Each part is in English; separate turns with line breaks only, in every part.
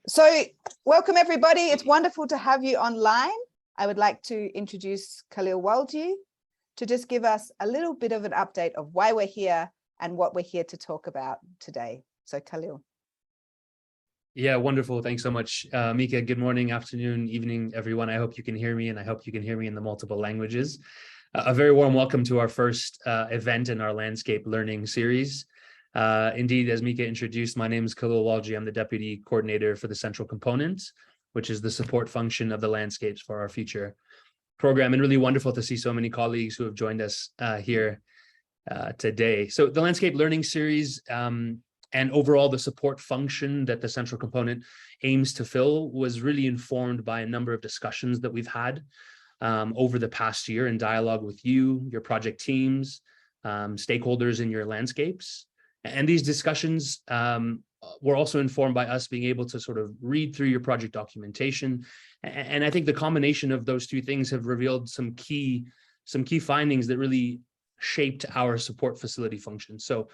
So welcome everybody. It's wonderful to have you online. I would like to introduce Khalil Walji to just give us a little bit of an update of why we're here and what we're here to talk about today. So Khalil.
Yeah, wonderful. Thanks so much, Mika. Good morning, afternoon, evening, everyone. I hope you can hear me, and I hope you can hear me in the multiple languages. A very warm welcome to our first event in our landscape learning series. Indeed, as Mika introduced, my name is Khalil Walji. I'm the Deputy Coordinator for the Central Component, which is the support function of the Landscapes for Our Future program. And really wonderful to see so many colleagues who have joined us here today. So the Landscape Learning Series and overall the support function that the Central Component aims to fill was really informed by a number of discussions that we've had over the past year in dialogue with you, your project teams, stakeholders in your landscapes. And these discussions were also informed by us being able to sort of read through your project documentation. And I think the combination of those two things have revealed some key findings that really shaped our support facility function. So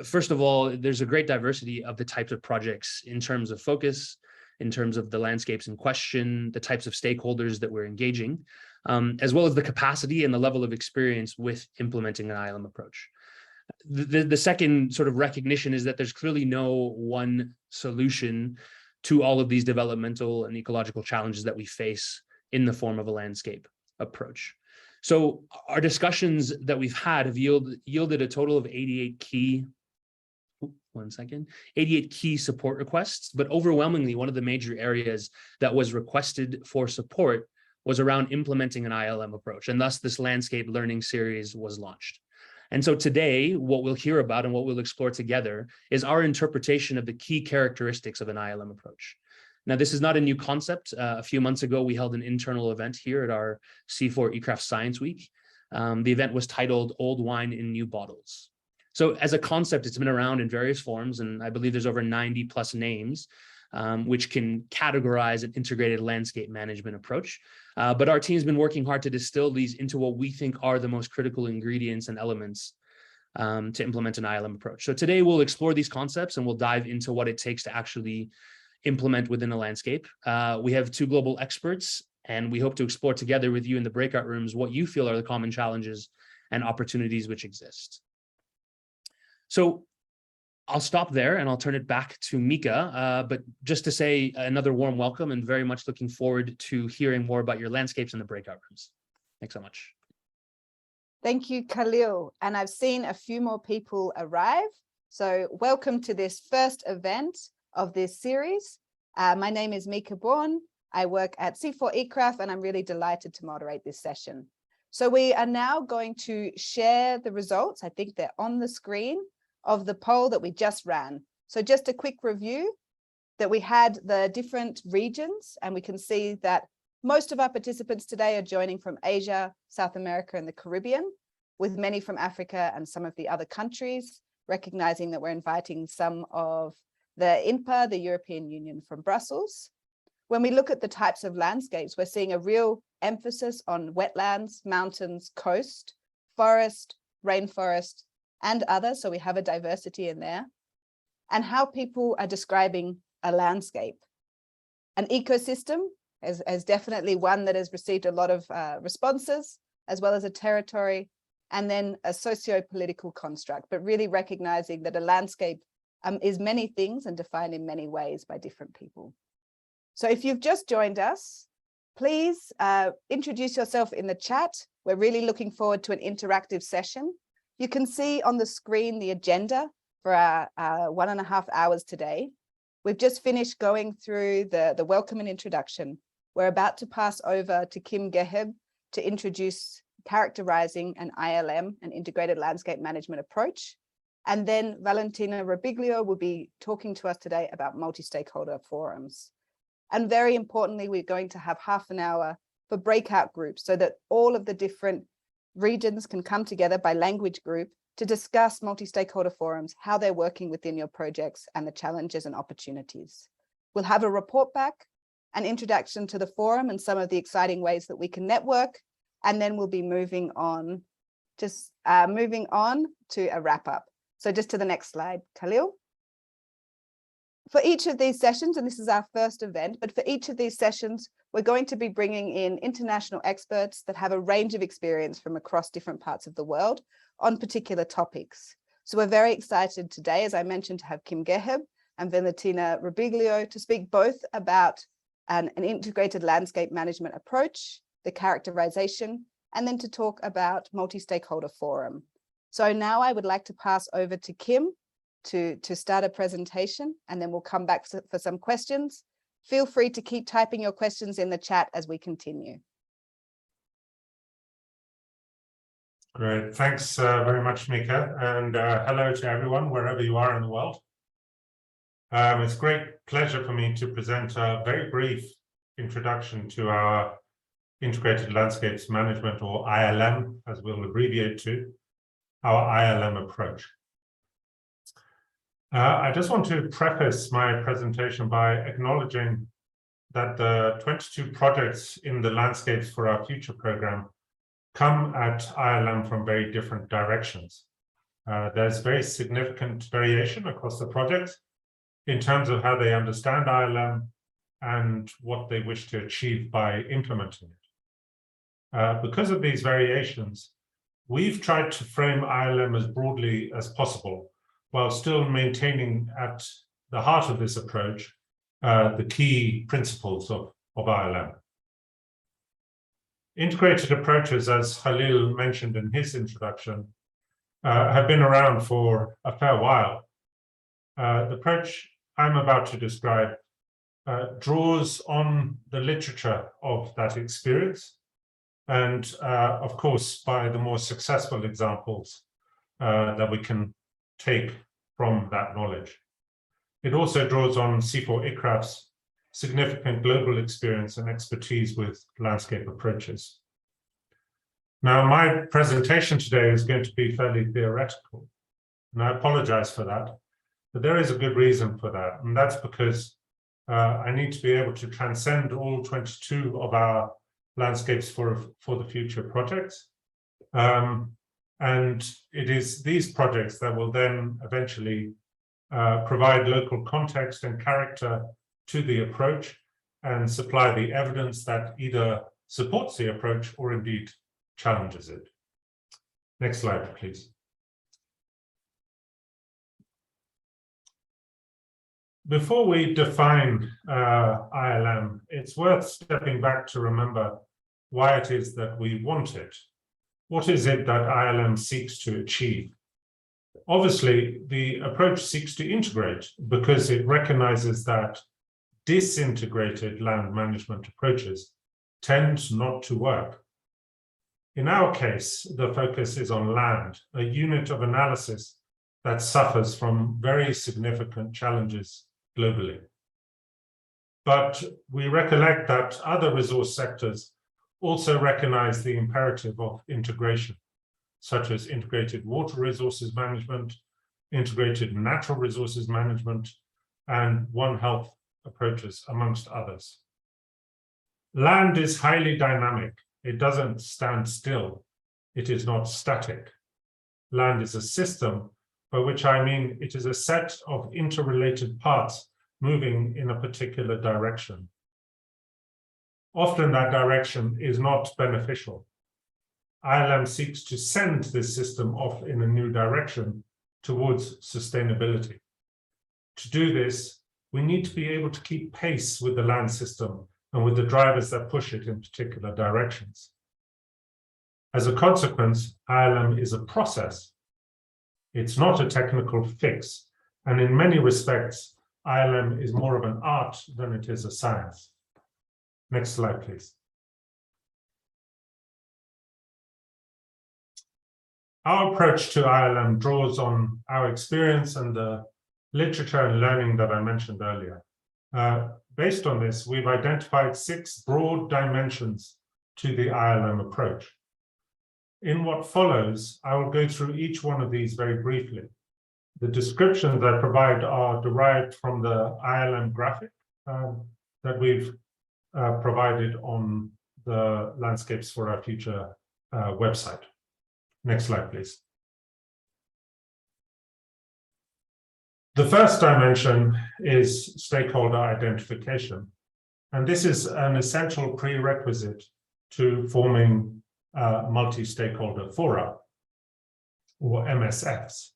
first of all, there's a great diversity of the types of projects in terms of focus, in terms of the landscapes in question, the types of stakeholders that we're engaging, as well as the capacity and the level of experience with implementing an ILM approach. The second sort of recognition is that there's clearly no one solution to all of these developmental and ecological challenges that we face in the form of a landscape approach. So our discussions that we've had have yielded a total of 88 key support requests, but overwhelmingly one of the major areas that was requested for support was around implementing an ILM approach, and thus this landscape learning series was launched. And so today, what we'll hear about and what we'll explore together is our interpretation of the key characteristics of an ILM approach. Now, this is not a new concept. A few months ago, we held an internal event here at our C4 eCraft Science Week. The event was titled Old Wine in New Bottles. So as a concept, it's been around in various forms, and I believe there's over 90 plus names, which can categorize an integrated landscape management approach. But our team's been working hard to distill these into what we think are the most critical ingredients and elements to implement an ILM approach. So today we'll explore these concepts and we'll dive into what it takes to actually implement within a landscape. We have two global experts, and we hope to explore together with you in the breakout rooms what you feel are the common challenges and opportunities which exist. So I'll stop there and I'll turn it back to Mika, but just to say another warm welcome and very much looking forward to hearing more about your landscapes in the breakout rooms. Thanks so much.
Thank you, Khalil. And I've seen a few more people arrive. So welcome to this first event of this series. My name is Mika Bourne. I work at C4 eCraft, and I'm really delighted to moderate this session. So we are now going to share the results. I think they're on the screen of the poll that we just ran. So just a quick review that we had the different regions, and we can see that most of our participants today are joining from Asia, South America, and the Caribbean, with many from Africa and some of the other countries, recognizing that we're inviting some of the INPA, the European Union, from Brussels. When we look at the types of landscapes, we're seeing a real emphasis on wetlands, mountains, coast, forest, rainforest, and others, so we have a diversity in there, and how people are describing a landscape. An ecosystem is definitely one that has received a lot of responses, as well as a territory, and then a socio-political construct, but really recognizing that a landscape is many things and defined in many ways by different people. So if you've just joined us, please introduce yourself in the chat. We're really looking forward to an interactive session. You can see on the screen the agenda for our 1.5 hours today. We've just finished going through the welcome and introduction. We're about to pass over to Kim Geheb to introduce Characterising an ILM, an integrated landscape management approach. And then Valentina Robiglio will be talking to us today about multi-stakeholder forums. And very importantly, we're going to have half an hour for breakout groups so that all of the different regions can come together by language group to discuss multi-stakeholder forums, how they're working within your projects and the challenges and opportunities. We'll have a report back, an introduction to the forum and some of the exciting ways that we can network, and then we'll be moving on to a wrap up. So just to the next slide, Khalil. for each of these sessions, and this is our first event, but for each of these sessions, we're going to be bringing in international experts that have a range of experience from across different parts of the world on particular topics. So we're very excited today, as I mentioned, to have Kim Geheb and Valentina Robiglio to speak both about an integrated landscape management approach, the characterization, and then to talk about multi-stakeholder forum. So now I would like to pass over to Kim to start a presentation, and then we'll come back for some questions. Feel free to keep typing your questions in the chat as we continue.
Great, thanks very much, Mika, and hello to everyone, wherever you are in the world. It's a great pleasure for me to present a very brief introduction to our Integrated Landscapes Management, or ILM, as we'll abbreviate to, our ILM approach. I just want to preface my presentation by acknowledging that the 22 projects in the Landscapes for Our Future program come at ILM from very different directions. There's very significant variation across the projects in terms of how they understand ILM and what they wish to achieve by implementing it. Because of these variations, we've tried to frame ILM as broadly as possible, while still maintaining at the heart of this approach the key principles of ILM. Integrated approaches, as Khalil mentioned in his introduction, have been around for a fair while. The approach I'm about to describe draws on the literature of that experience, and of course, by the more successful examples that we can take from that knowledge. It also draws on C4ICRAF's significant global experience and expertise with landscape approaches. Now, my presentation today is going to be fairly theoretical, and I apologize for that, but there is a good reason for that, and that's because I need to be able to transcend all 22 of our Landscapes for the Future projects. And it is these projects that will then eventually provide local context and character to the approach and supply the evidence that either supports the approach or indeed challenges it. Next slide, please. Before we define ILM, it's worth stepping back to remember why it is that we want it. What is it that ILM seeks to achieve? Obviously, the approach seeks to integrate because it recognizes that disintegrated land management approaches tend not to work. In our case, the focus is on land, a unit of analysis that suffers from very significant challenges globally. But we recollect that other resource sectors also recognize the imperative of integration, such as integrated water resources management, integrated natural resources management, and One Health approaches, amongst others. Land is highly dynamic. It doesn't stand still. It is not static. Land is a system, by which I mean it is a set of interrelated parts moving in a particular direction. Often that direction is not beneficial. ILM seeks to send this system off in a new direction towards sustainability. To do this, we need to be able to keep pace with the land system and with the drivers that push it in particular directions. As a consequence, ILM is a process. It's not a technical fix, and in many respects, ILM is more of an art than it is a science. Next slide, please. Our approach to ILM draws on our experience and the literature and learning that I mentioned earlier. Based on this, we've identified 6 broad dimensions to the ILM approach. In what follows, I will go through each one of these very briefly. The descriptions I provide are derived from the ILM graphic that we've provided on the Landscapes for Our Future website. Next slide, please. The first dimension is stakeholder identification. And this is an essential prerequisite to forming multi-stakeholder fora, or MSFs,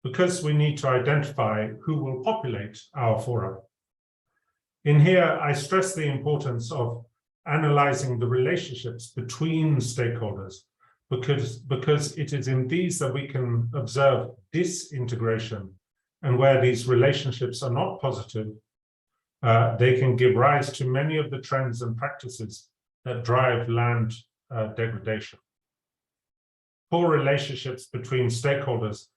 because we need to identify who will populate our fora. In here, I stress the importance of analyzing the relationships between stakeholders, because it is in these that we can observe disintegration, and where these relationships are not positive, they can give rise to many of the trends and practices that drive land degradation. Poor relationships between stakeholders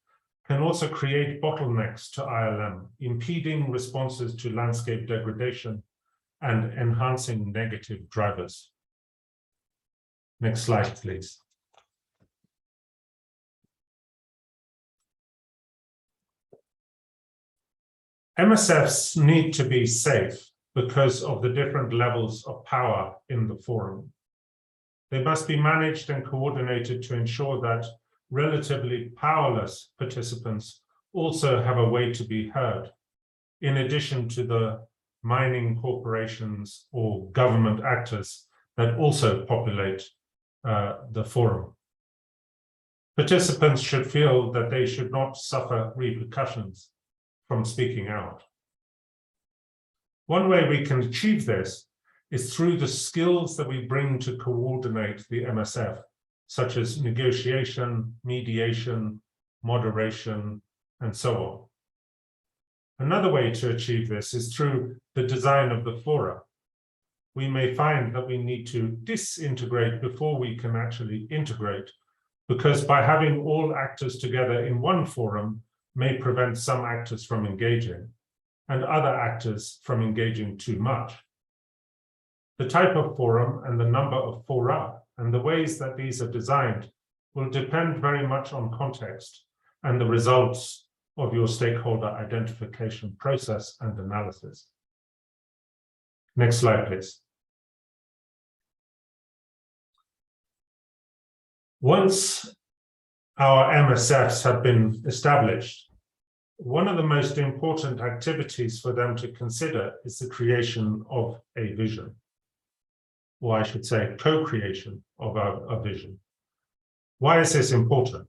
can also create bottlenecks to ILM, impeding responses to landscape degradation and enhancing negative drivers. Next slide, please. MSFs need to be safe because of the different levels of power in the forum. They must be managed and coordinated to ensure that relatively powerless participants also have a way to be heard, in addition to the mining corporations or government actors that also populate the forum. Participants should feel that they should not suffer repercussions from speaking out. One way we can achieve this is through the skills that we bring to coordinate the MSF, such as negotiation, mediation, moderation, and so on. Another way to achieve this is through the design of the fora. We may find that we need to disintegrate before we can actually integrate, because by having all actors together in one forum may prevent some actors from engaging and other actors from engaging too much. The type of forum and the number of fora and the ways that these are designed will depend very much on context and the results of your stakeholder identification process and analysis. Next slide, please. Once our MSFs have been established, one of the most important activities for them to consider is the creation of a vision, or I should say co-creation of a vision. Why is this important?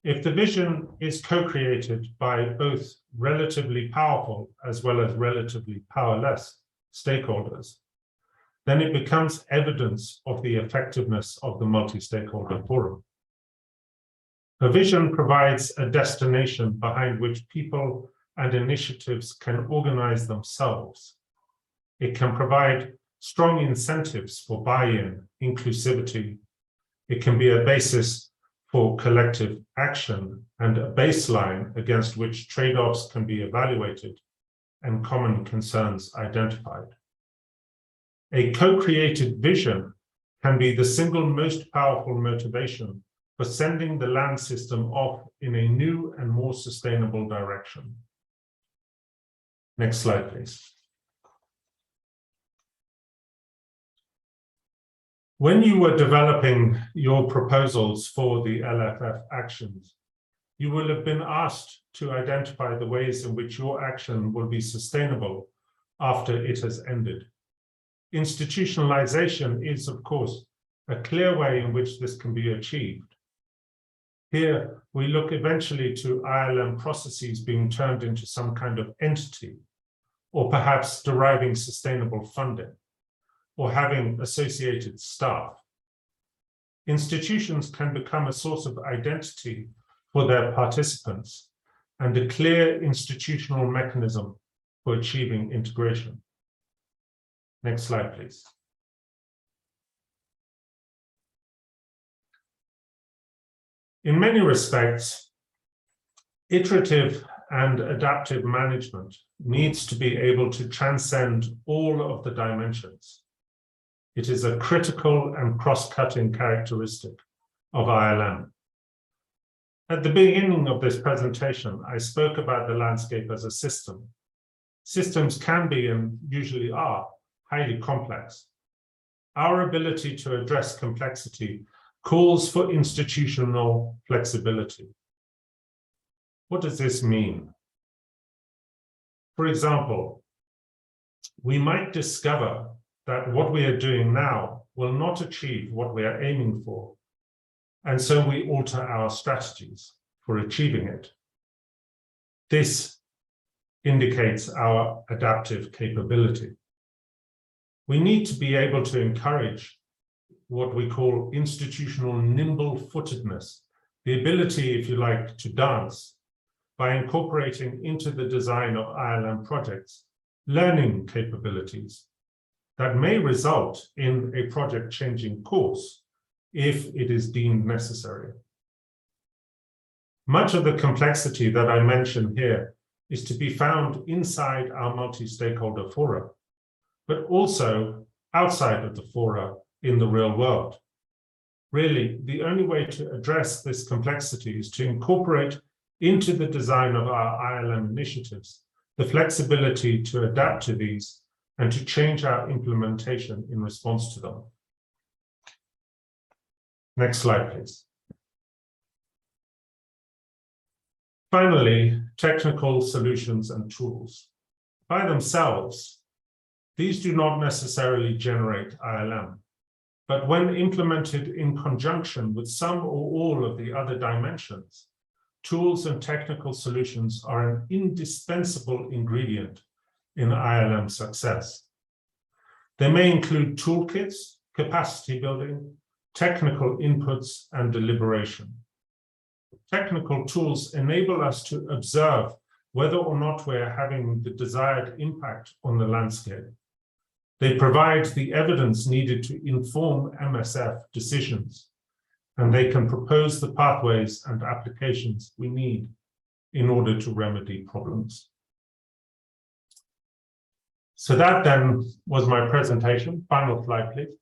If the vision is co-created by both relatively powerful as well as relatively powerless stakeholders, then it becomes evidence of the effectiveness of the multi-stakeholder forum. A vision provides a destination behind which people and initiatives can organize themselves. It can provide strong incentives for buy-in, inclusivity. It can be a basis for collective action and a baseline against which trade-offs can be evaluated and common concerns identified. A co-created vision can be the single most powerful motivation for sending the land system off in a new and more sustainable direction. Next slide, please. When you were developing your proposals for the LFF actions, you will have been asked to identify the ways in which your action will be sustainable after it has ended. Institutionalization is, of course, a clear way in which this can be achieved. Here, we look eventually to ILM processes being turned into some kind of entity, or perhaps deriving sustainable funding, or having associated staff. Institutions can become a source of identity for their participants and a clear institutional mechanism for achieving integration. Next slide, please. In many respects, iterative and adaptive management needs to be able to transcend all of the dimensions. It is a critical and cross-cutting characteristic of ILM. At the beginning of this presentation, I spoke about the landscape as a system. Systems can be, and usually are, highly complex. Our ability to address complexity calls for institutional flexibility. What does this mean? For example, we might discover that what we are doing now will not achieve what we are aiming for, and so we alter our strategies for achieving it. This indicates our adaptive capability. We need to be able to encourage what we call institutional nimble-footedness, the ability, if you like, to dance by incorporating into the design of ILM projects learning capabilities that may result in a project changing course if it is deemed necessary. Much of the complexity that I mention here is to be found inside our multi-stakeholder fora, but also outside of the fora in the real world. Really, the only way to address this complexity is to incorporate into the design of our ILM initiatives the flexibility to adapt to these and to change our implementation in response to them. Next slide, please. Finally, technical solutions and tools. By themselves, these do not necessarily generate ILM, but when implemented in conjunction with some or all of the other dimensions, tools and technical solutions are an indispensable ingredient in ILM success. They may include toolkits, capacity building, technical inputs, and deliberation. Technical tools enable us to observe whether or not we're having the desired impact on the landscape. They provide the evidence needed to inform MSF decisions, and they can propose the pathways and applications we need in order to remedy problems. So that then was my presentation. Final slide, please.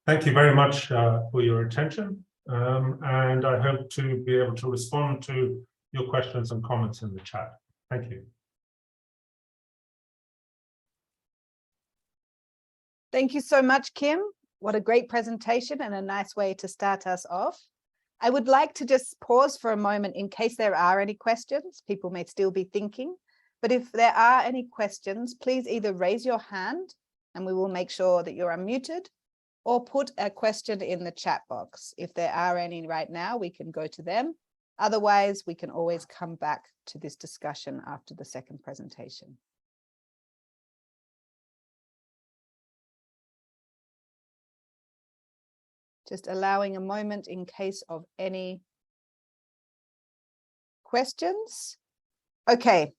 Thank you very much for your attention, and I hope to be able to respond to your questions and comments in the chat. Thank you.
Thank you so much, Kim. What a great presentation and a nice way to start us off. I would like to just pause for a moment in case there are any questions. People may still be thinking, but if there are any questions, please either raise your hand and we will make sure that you're unmuted, or put a question in the chat box. If there are any right now, we can go to them. Otherwise, we can always come back to this discussion after the second presentation. Just allowing a moment in case of any questions. Okay,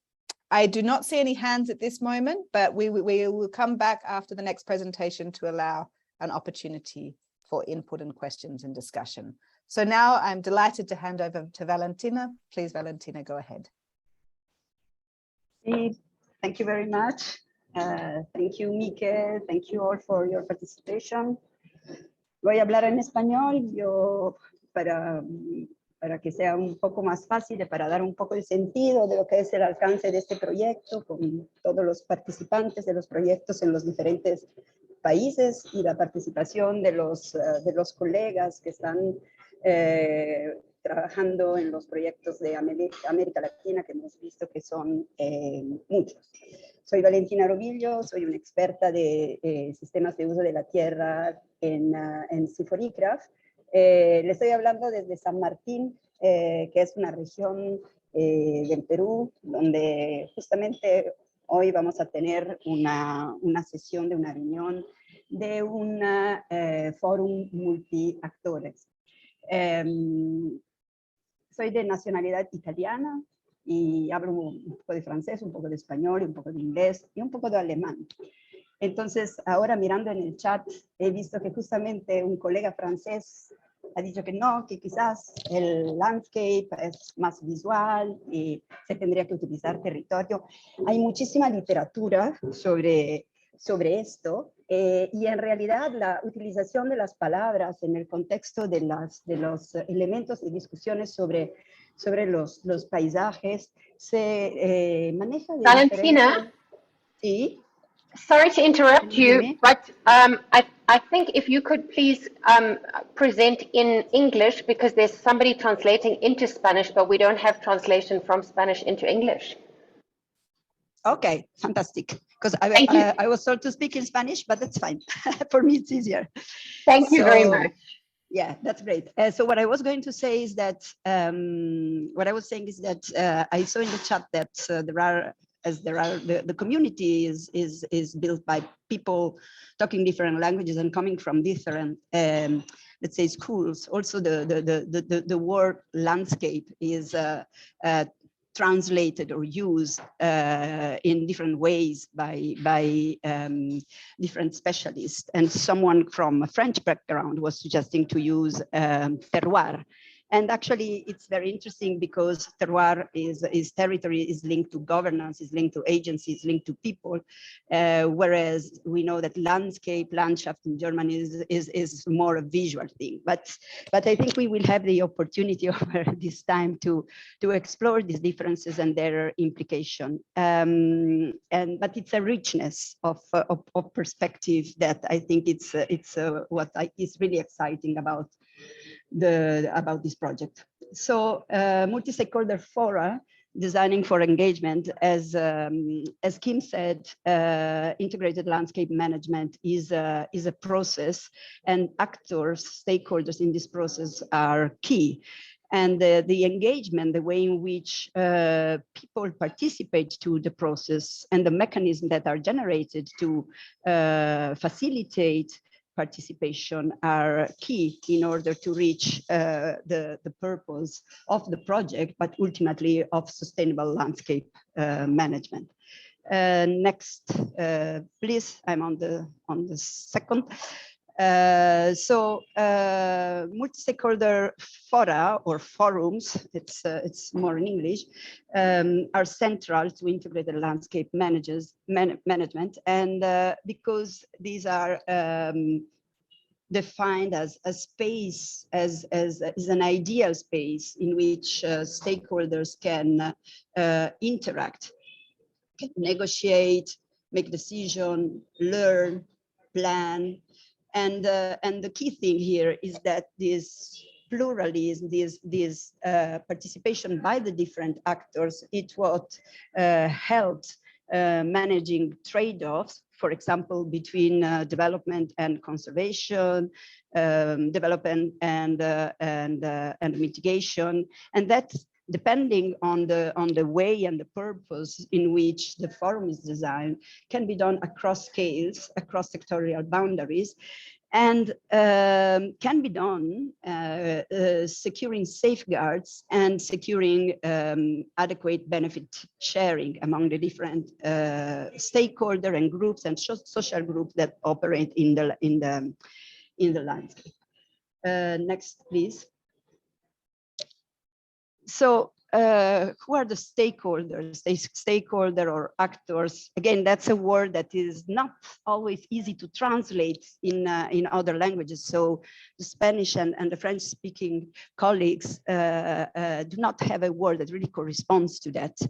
I do not see any hands at this moment, but we will come back after the next presentation to allow an opportunity for input and questions and discussion. So now I'm delighted to hand over to Valentina. Please, Valentina, go ahead.
Thank you very much. Thank you, Mike. Thank you all for your participation. Voy a hablar en español para que sea un poco más fácil, para dar un poco el sentido de lo que es el alcance de este proyecto con todos los participantes de los proyectos en los diferentes países y la participación de los colegas que están trabajando en los proyectos de América Latina, que hemos visto que son muchos. Soy Valentina Robillo, soy una experta de sistemas de uso de la tierra en Siforicraft. Le estoy hablando desde San Martín, que es una región del Perú, donde justamente hoy vamos a tener una sesión de una reunión de un fórum multiactores. Soy de nacionalidad italiana y hablo un poco de francés, un poco de español, un poco de inglés y un poco de alemán. Entonces, ahora mirando en el chat, he visto que justamente un colega francés ha dicho que no, que quizás el landscape es más visual y se tendría que utilizar territorio. Hay muchísima literatura sobre esto y en realidad la utilización de las palabras en el contexto de los elementos de discusiones sobre los paisajes se maneja de
Valentina,
sí.
Sorry to interrupt you, but I think if you could please present in English, because there's somebody translating into Spanish, but we don't have translation from Spanish into English.
Okay, fantastic. Because
Thank you.
I was told to speak in Spanish, but that's fine. For me, it's easier.
Thank you very much.
Yeah, that's great. So what I was going to say is that I saw in the chat that the community is built by people talking different languages and coming from different let's say schools. Also, the word landscape is translated or used in different ways by different specialists. And someone from a French background was suggesting to use terroir. And actually, it's very interesting because terroir is territory, is linked to governance, is linked to agencies, linked to people, whereas we know that Landschaft in German is more a visual thing. But I think we will have the opportunity over this time to explore these differences and their implication. But it's a richness of perspective that I think it's what is really exciting about this project. So multi-stakeholder fora, designing for engagement, as Kim said, integrated landscape management is a process, and actors, stakeholders in this process are key. And the engagement, the way in which people participate to the process and the mechanisms that are generated to facilitate participation are key in order to reach the purpose of the project, but ultimately of sustainable landscape management. Next, please. I'm on the second. Multi-stakeholder fora or forums, it's more in English, are central to integrated landscape management, and because these are defined as a space, as an ideal space in which stakeholders can interact, can negotiate, make decisions, learn, plan. And the key thing here is that this pluralism, this participation by the different actors, it's what helps managing trade-offs, for example, between development and conservation, development and mitigation, and that's depending on the way and the purpose in which the forum is designed, can be done across scales, across sectorial boundaries, and can be done securing safeguards and securing adequate benefit sharing among the different stakeholder and groups and social groups that operate in the landscape. Next, please. So who are the stakeholders? Stakeholder or actors? Again, that's a word that is not always easy to translate in other languages. So the Spanish and the French-speaking colleagues do not have a word that really corresponds to that.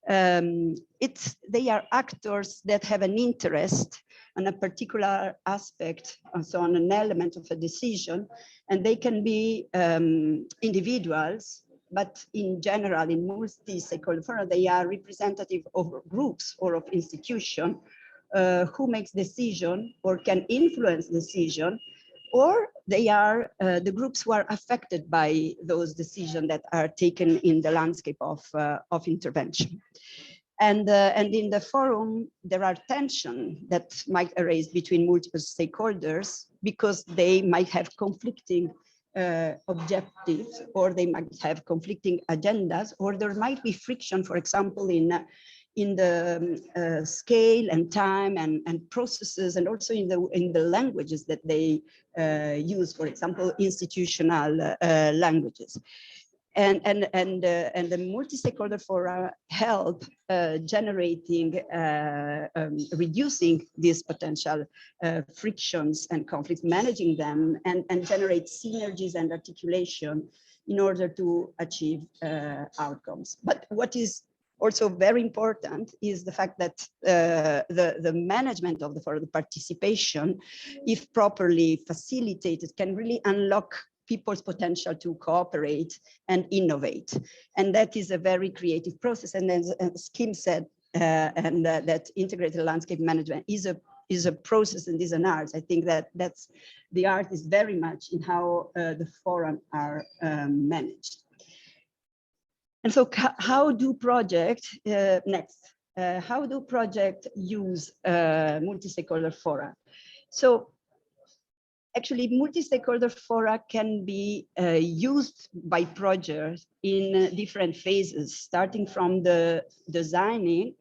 They are actors that have an interest on a particular aspect, so on an element of a decision, and they can be individuals, but in general, in multi-stakeholder fora, they are representative of groups or of institutions who makes decision or can influence decision, or they are the groups who are affected by those decisions that are taken in the landscape of intervention. And in the forum, there are tensions that might arise between multiple stakeholders because they might have conflicting objectives, or they might have conflicting agendas, or there might be friction, for example, in the scale and time and processes, and also in the languages that they use, for example, institutional languages. And the multi-stakeholder fora help generating, reducing these potential frictions and conflicts, managing them, and generate synergies and articulation in order to achieve outcomes. But what is also very important is the fact that the management of the participation, if properly facilitated, can really unlock people's potential to cooperate and innovate. And that is a very creative process. And as Kim said, and that integrated landscape management is a process and is an art. I think that the art is very much in how the forums are managed. And so how do projects, how do projects use multi-stakeholder fora? So actually, multi-stakeholder fora can be used by projects in different phases, starting from the designing,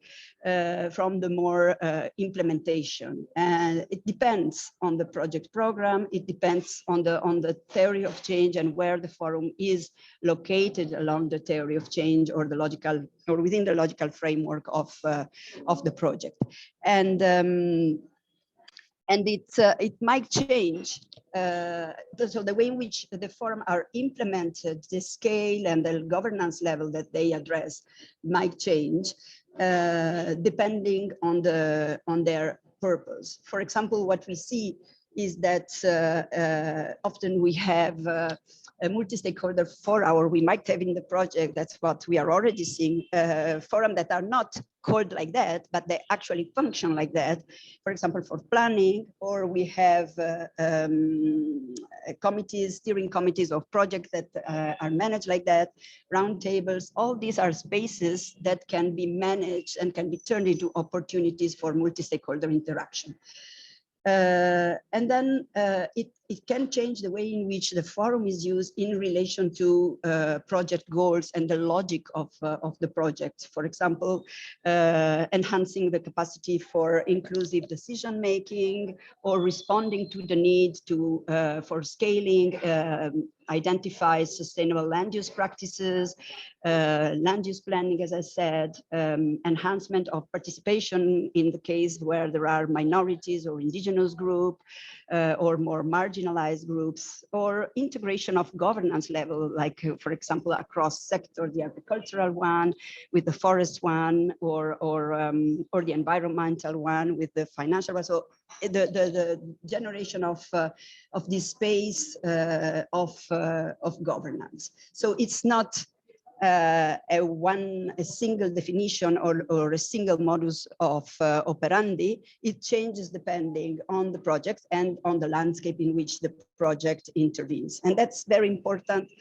from the more implementation. And it depends on the project program. It depends on the theory of change and where the forum is located along the theory of change or the logical or within the logical framework of the project. And it might change. So the way in which the forum are implemented, the scale and the governance level that they address might change depending on their purpose. For example, what we see is that often we have a multi-stakeholder fora, or we might have in the project, that's what we are already seeing, forums that are not called like that, but they actually function like that. For example, for planning, or we have committees, steering committees of projects that are managed like that, roundtables. All these are spaces that can be managed and can be turned into opportunities for multi-stakeholder interaction. And then it can change the way in which the forum is used in relation to project goals and the logic of the project. For example, enhancing the capacity for inclusive decision making, or responding to the need to for scaling, identify sustainable land use practices, land use planning, as I said, enhancement of participation in the case where there are minorities or indigenous group, or more marginalized groups, or integration of governance level, like for example, across sector, the agricultural one with the forest one, or the environmental one with the financial one. So the generation of this space of governance. So it's not a single definition or a single modus of operandi. It changes depending on the project and on the landscape in which the project intervenes. And that's very important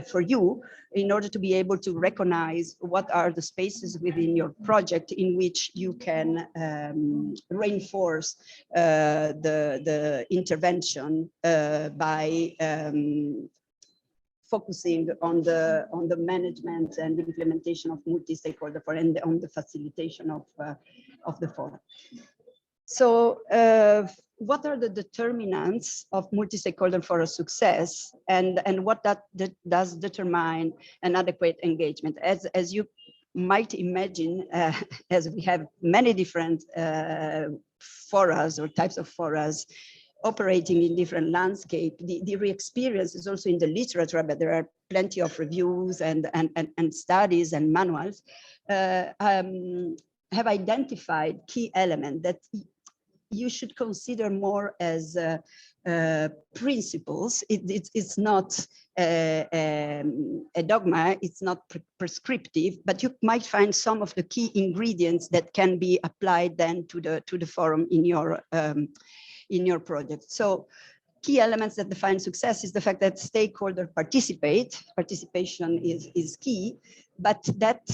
for you in order to be able to recognize what are the spaces within your project in which you can reinforce the intervention by focusing on the management and implementation of multi-stakeholder forum and on the facilitation of the forum. So what are the determinants of multi-stakeholder forum success, and what that does determine an adequate engagement? As you might imagine, as we have many different forums or types of forums operating in different landscape, the re-experience is also in the literature, but there are plenty of reviews and studies and manuals have identified key elements that you should consider more as principles. It's not a dogma, it's not prescriptive, but you might find some of the key ingredients that can be applied then to the forum in your project. So key elements that define success is the fact that stakeholders participate. Participation is key, but that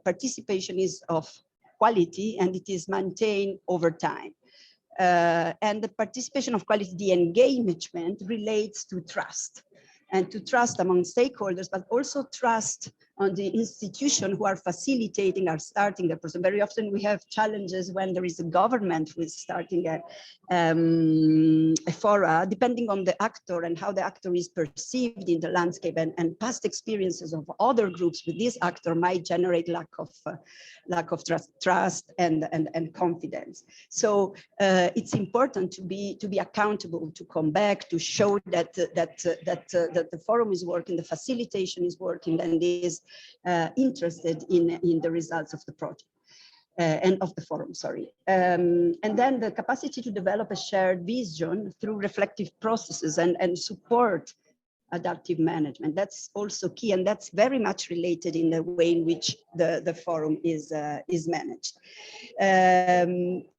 participation is of quality and it is maintained over time. And the participation of quality, the engagement relates to trust, and to trust among stakeholders, but also trust on the institution who are facilitating or starting the process. Very often we have challenges when there is a government who is starting a fora, depending on the actor and how the actor is perceived in the landscape, and past experiences of other groups with this actor might generate lack of trust and confidence. So it's important to be accountable, to come back, to show that the forum is working, the facilitation is working, and is interested in the results of the project. And of the forum, sorry. And then the capacity to develop a shared vision through reflective processes and support adaptive management. That's also key, and that's very much related in the way in which the forum is managed.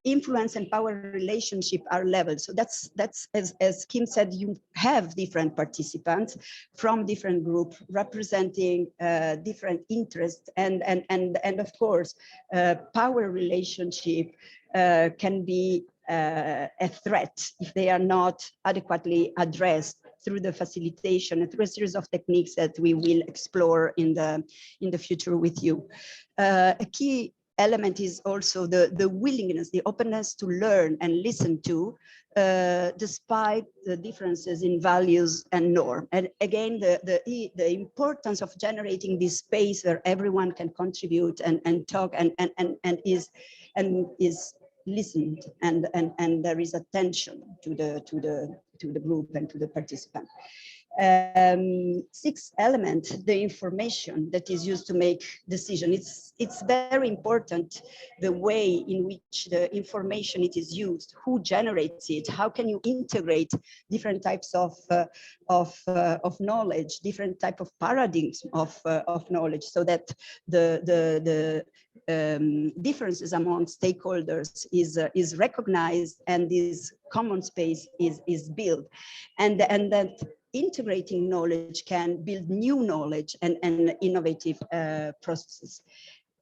Influence and power relationship are leveled. So that's as Kim said, you have different participants from different groups representing different interests, and of course, power relationship can be a threat if they are not adequately addressed through the facilitation and through a series of techniques that we will explore in the future with you. A key element is also the willingness, the openness to learn and listen to, despite the differences in values and norm. And again, the importance of generating this space where everyone can contribute and talk and is listened, and there is attention to the group and to the participant. Sixth element, the information that is used to make decisions. It's very important the way in which the information it is used, who generates it, how can you integrate different types of knowledge, different type of paradigms of knowledge, so that the differences among stakeholders is recognized and this common space is built, and that integrating knowledge can build new knowledge and innovative processes.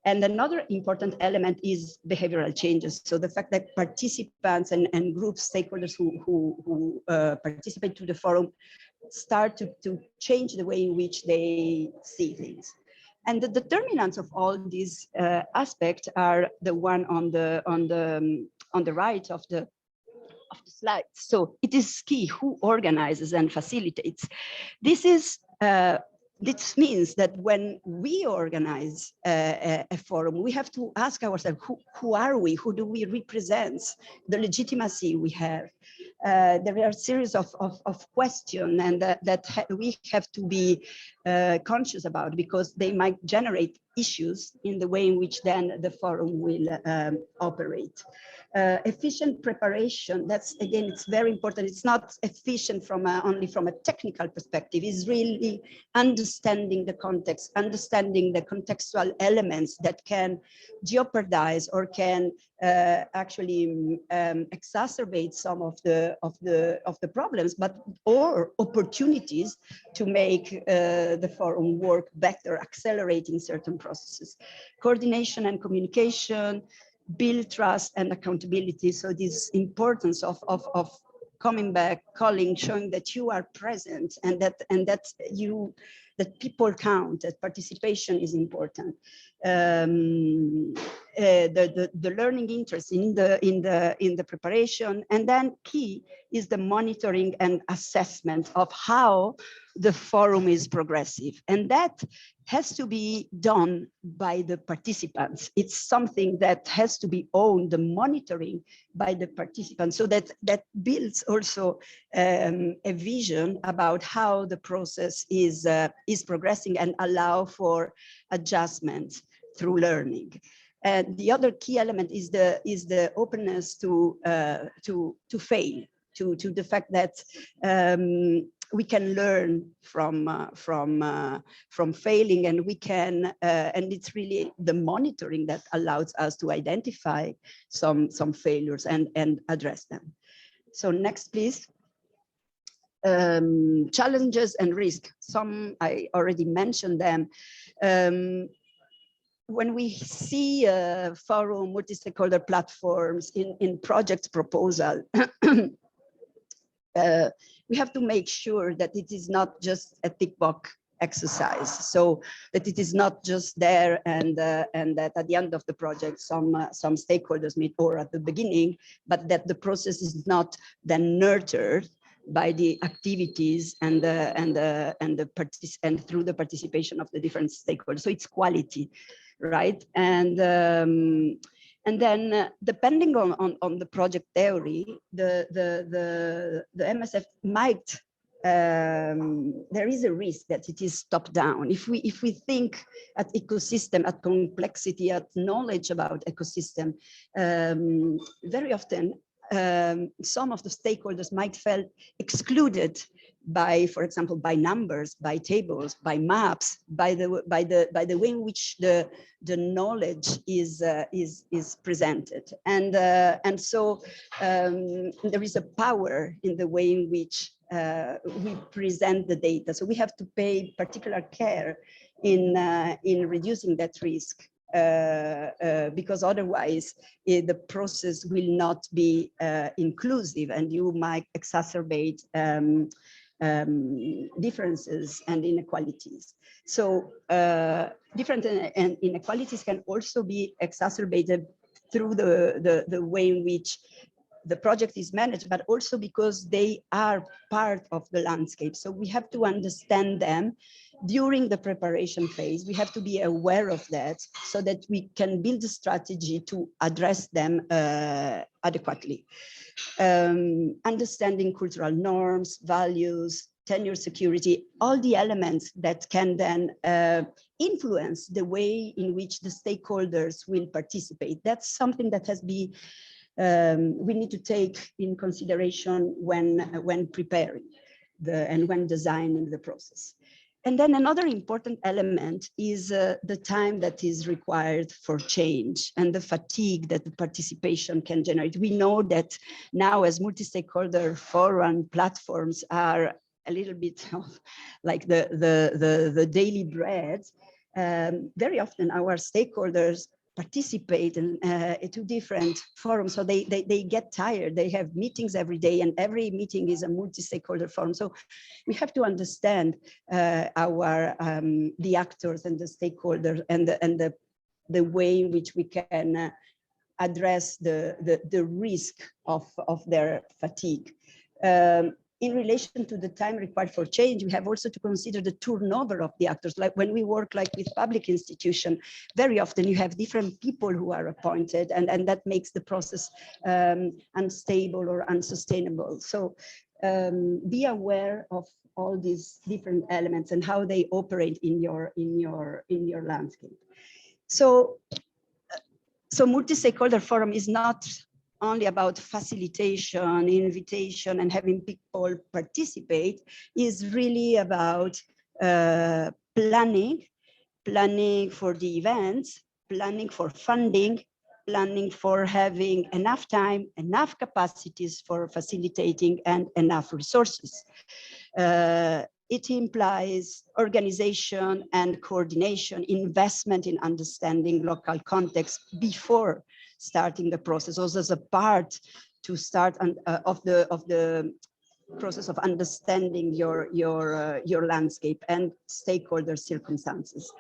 And another important element is behavioral changes. So the fact that participants and group stakeholders who participate to the forum start to change the way in which they see things. And the determinants of all these aspects are the one on the right of the slide. So it is key who organizes and facilitates. This means that when we organize a forum, we have to ask ourselves, who are we? Who do we represent? The legitimacy we have. There are a series of questions and that we have to be conscious about, because they might generate issues in the way in which then the forum will operate. Efficient preparation, that's again, it's very important. It's not efficient only from a technical perspective. It's really understanding the context, understanding the contextual elements that can jeopardize or can actually exacerbate some of the problems, or opportunities to make the forum work better, accelerating certain processes. Coordination and communication, build trust and accountability. So this importance of coming back, calling, showing that you are present, and that people count, that participation is important. The learning interest in the preparation, and then key is the monitoring and assessment of how the forum is progressive, and that has to be done by the participants. It's something that has to be owned, the monitoring by the participants, so that builds also a vision about how the process is progressing and allow for adjustments through learning. And the other key element is the openness to fail, to the fact that we can learn from failing, and we can and it's really the monitoring that allows us to identify some failures and address them. So next, please. Challenges and risk. Some I already mentioned them. When we see forum multi-stakeholder platforms in project proposal, we have to make sure that it is not just a tick box exercise, so that it is not just there and that at the end of the project some stakeholders meet, or at the beginning, but that the process is not then nurtured by the activities and through the participation of the different stakeholders. So it's quality, right? And then depending on the project theory, the MSF might, there is a risk that it is top down. If we think at ecosystem, at complexity, at knowledge about ecosystem, very often some of the stakeholders might feel excluded by, for example, by numbers, by tables, by maps, by the way in which the knowledge is presented, and so there is a power in the way in which we present the data. So we have to pay particular care in reducing that risk, because otherwise the process will not be inclusive, and you might exacerbate differences and inequalities. So different and inequalities can also be exacerbated through the way in which the project is managed, but also because they are part of the landscape. So we have to understand them during the preparation phase. We have to be aware of that so that we can build a strategy to address them adequately. Understanding cultural norms, values, tenure security, all the elements that can then influence the way in which the stakeholders will participate. That's something that has been we need to take in consideration when preparing and when designing the process. And then another important element is the time that is required for change and the fatigue that the participation can generate. We know that now, as multi-stakeholder forum platforms are a little bit of like the daily bread, very often our stakeholders participate in two different forums, so they get tired. They have meetings every day, and every meeting is a multi-stakeholder forum. So we have to understand the actors and the stakeholders and the way in which we can address the risk of their fatigue. In relation to the time required for change, we have also to consider the turnover of the actors. Like when we work like with public institutions, very often you have different people who are appointed, and that makes the process unstable or unsustainable. So be aware of all these different elements and how they operate in your landscape. So multi-stakeholder forum is not only about facilitation, invitation, and having people participate. Is really about planning for the events, planning for funding, planning for having enough time, enough capacities for facilitating, and enough resources. It implies organization and coordination, investment in understanding local context before starting the process, also as a part to start of the process of understanding your landscape and stakeholder circumstances.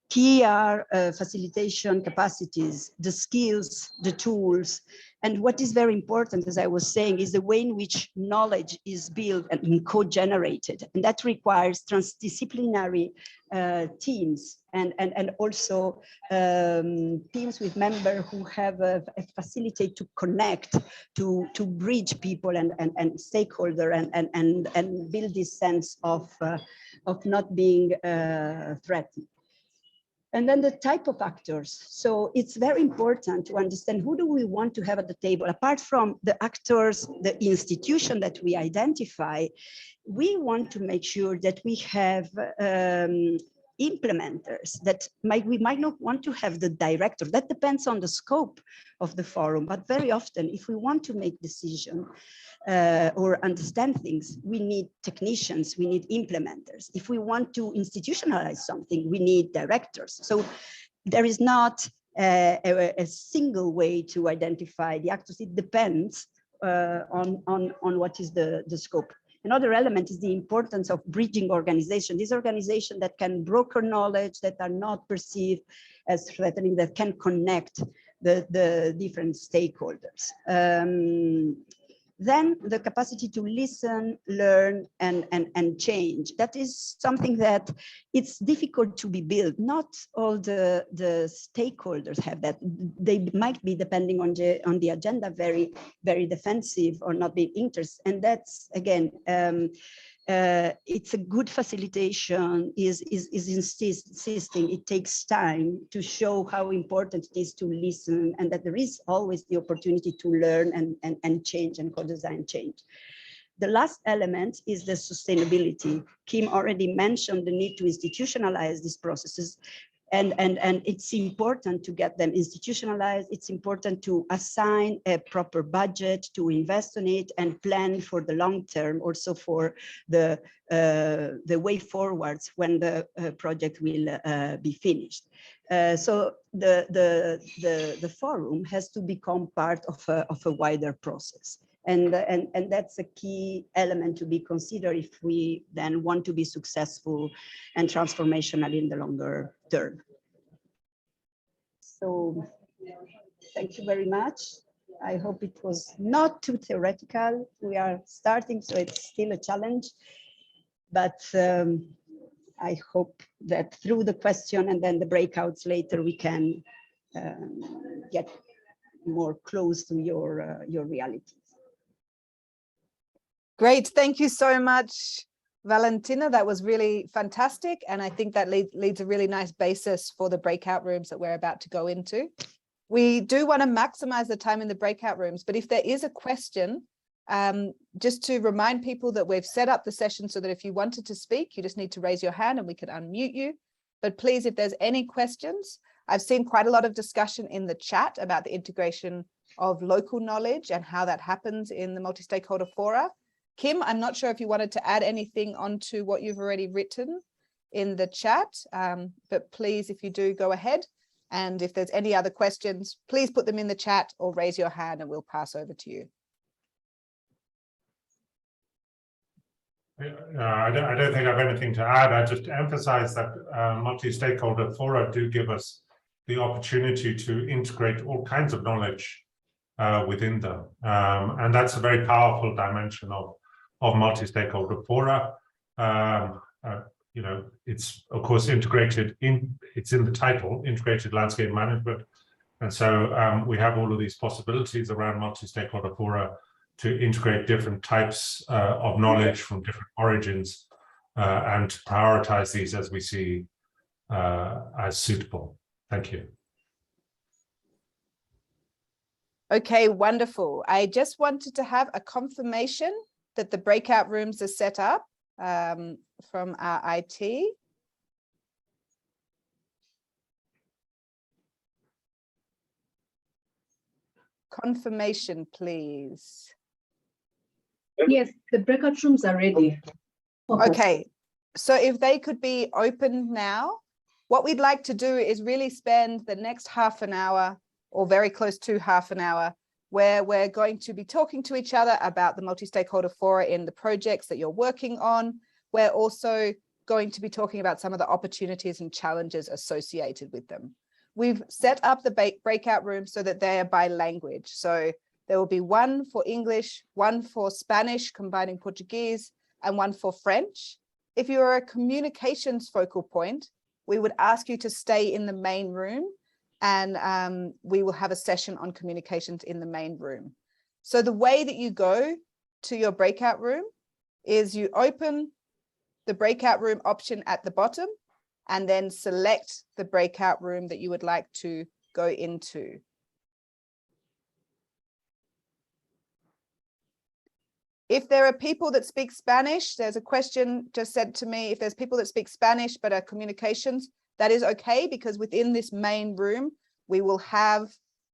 Key are facilitation capacities, the skills, the tools, and what is very important, as I was saying, is the way in which knowledge is built and co-generated, and that requires transdisciplinary teams and also teams with members who have a facilitate to connect, to bridge people and stakeholder and build this sense of not being threatened. And then the type of actors. So it's very important to understand who do we want to have at the table. Apart from the actors, the institution that we identify, we want to make sure that we have implementers that we might not want to have the director. That depends on the scope of the forum. But very often, if we want to make decisions, or understand things, we need technicians, we need implementers. If we want to institutionalize something, we need directors. So there is not a single way to identify the actors. It depends on what is the scope. Another element is the importance of bridging organization. These organizations that can broker knowledge, that are not perceived as threatening, that can connect the different stakeholders. Then the capacity to listen, learn, and change. That is something that it's difficult to be built. Not all the stakeholders have that. They might be, depending on the agenda, very, very defensive or not being interested. And that's, again, it's a good facilitation is insisting it takes time to show how important it is to listen, and that there is always the opportunity to learn and change and co-design change. The last element is the sustainability. Kim already mentioned the need to institutionalize these processes. And it's important to get them institutionalized. It's important to assign a proper budget to invest in it and plan for the long term, also for the way forwards when the project will be finished. So the forum has to become part of a wider process. And that's a key element to be considered if we then want to be successful and transformational in the longer term. So thank you very much. I hope it was not too theoretical. We are starting, so it's still a challenge. But I hope that through the question and then the breakouts later, we can get more close to your realities.
Great, thank you so much, Valentina. That was really fantastic. And I think that leads a really nice basis for the breakout rooms that we're about to go into. We do want to maximize the time in the breakout rooms, but if there is a question, just to remind people that we've set up the session so that if you wanted to speak, you just need to raise your hand and we can unmute you. But please, if there's any questions, I've seen quite a lot of discussion in the chat about the integration of local knowledge and how that happens in the multi-stakeholder fora. Kim, I'm not sure if you wanted to add anything onto what you've already written in the chat, but please, if you do, go ahead. And if there's any other questions, please put them in the chat or raise your hand and we'll pass over to you.
I don't think I have anything to add. I just emphasize that multi-stakeholder fora do give us the opportunity to integrate all kinds of knowledge within them. And that's a very powerful dimension of multi-stakeholder fora. You know, it's of course integrated in, it's in the title, integrated landscape management. And so we have all of these possibilities around multi-stakeholder fora to integrate different types of knowledge from different origins and to prioritize these as we see as suitable. Thank you.
Okay, wonderful. I just wanted to have a confirmation that the breakout rooms are set up from our IT. Confirmation, please.
Yes, the breakout rooms are ready.
Okay, so if they could be opened now, what we'd like to do is really spend the next half an hour or very close to half an hour where we're going to be talking to each other about the multi-stakeholder fora in the projects that you're working on. We're also going to be talking about some of the opportunities and challenges associated with them. We've set up the breakout rooms so that they are by language. So there will be one for English, one for Spanish, combining Portuguese, and one for French. If you're a communications focal point, we would ask you to stay in the main room and we will have a session on communications in the main room. So the way that you go to your breakout room is you open the breakout room option at the bottom and then select the breakout room that you would like to go into. If there are people that speak Spanish, there's a question just said to me, if there's people that speak Spanish but are communications, that is okay, because within this main room, we will have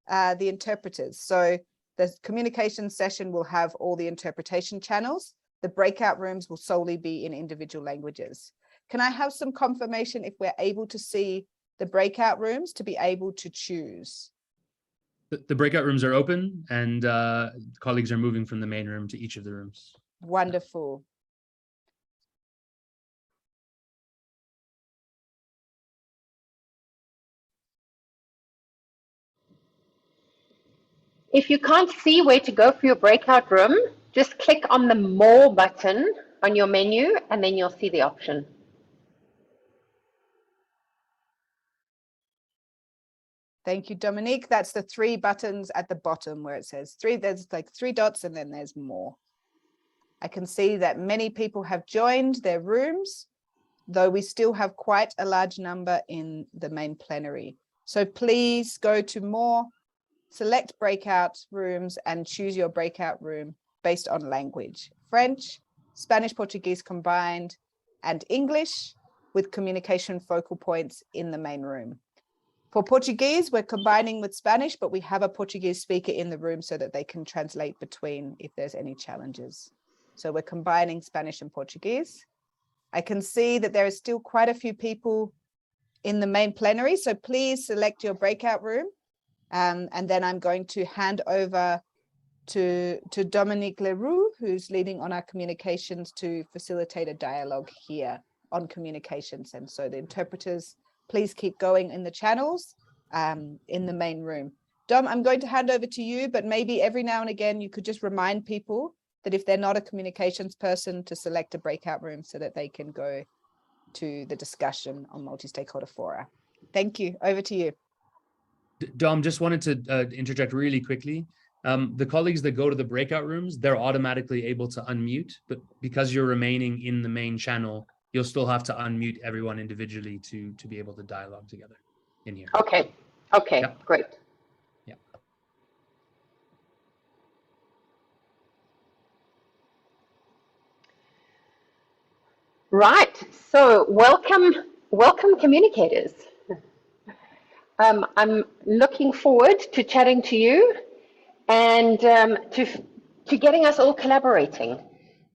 the interpreters. So the communication session will have all the interpretation channels. The breakout rooms will solely be in individual languages. Can I have some confirmation if we're able to see the breakout rooms to be able to choose?
The breakout rooms are open and colleagues are moving from the main room to each of the rooms.
Wonderful.
If you can't see where to go for your breakout room, just click on the More button on your menu and then you'll see the option.
Thank you, Dominique. That's the 3 buttons at the bottom where it says 3, there's like 3 dots and then there's more. I can see that many people have joined their rooms, though we still have quite a large number in the main plenary. So please go to More, select breakout rooms and choose your breakout room based on language: French, Spanish, Portuguese combined, and English, with communication focal points in the main room. For Portuguese, we're combining with Spanish, but we have a Portuguese speaker in the room so that they can translate between if there's any challenges. So we're combining Spanish and Portuguese. I can see that there is still quite a few people in the main plenary, so please select your breakout room. And then I'm going to hand over to Dominique Leroux, who's leading on our communications, to facilitate a dialogue here on communications. And so the interpreters, please keep going in the channels in the main room. Dom, I'm going to hand over to you, but maybe every now and again, you could just remind people that if they're not a communications person, to select a breakout room so that they can go to the discussion on multi-stakeholder fora. Thank you. Over to you.
Dom, just wanted to interject really quickly. The colleagues that go to the breakout rooms, they're automatically able to unmute, but because you're remaining in the main channel, you'll still have to unmute everyone individually to be able to dialogue together in here.
Okay, okay,
Yeah.
Great.
Yeah.
Right, so welcome communicators. I'm looking forward to chatting to you and to getting us all collaborating,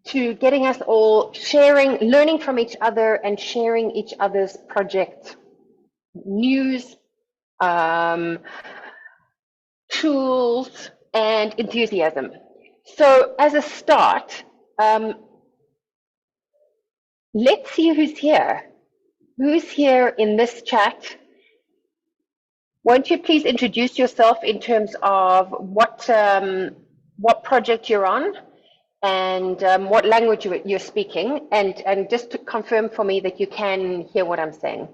to getting us all sharing, learning from each other and sharing each other's project news, tools and enthusiasm. So as a start, let's see who's here. Who's here in this chat? Won't you please introduce yourself in terms of what project you're on and what language you're speaking, and just to confirm for me that you can hear what I'm saying.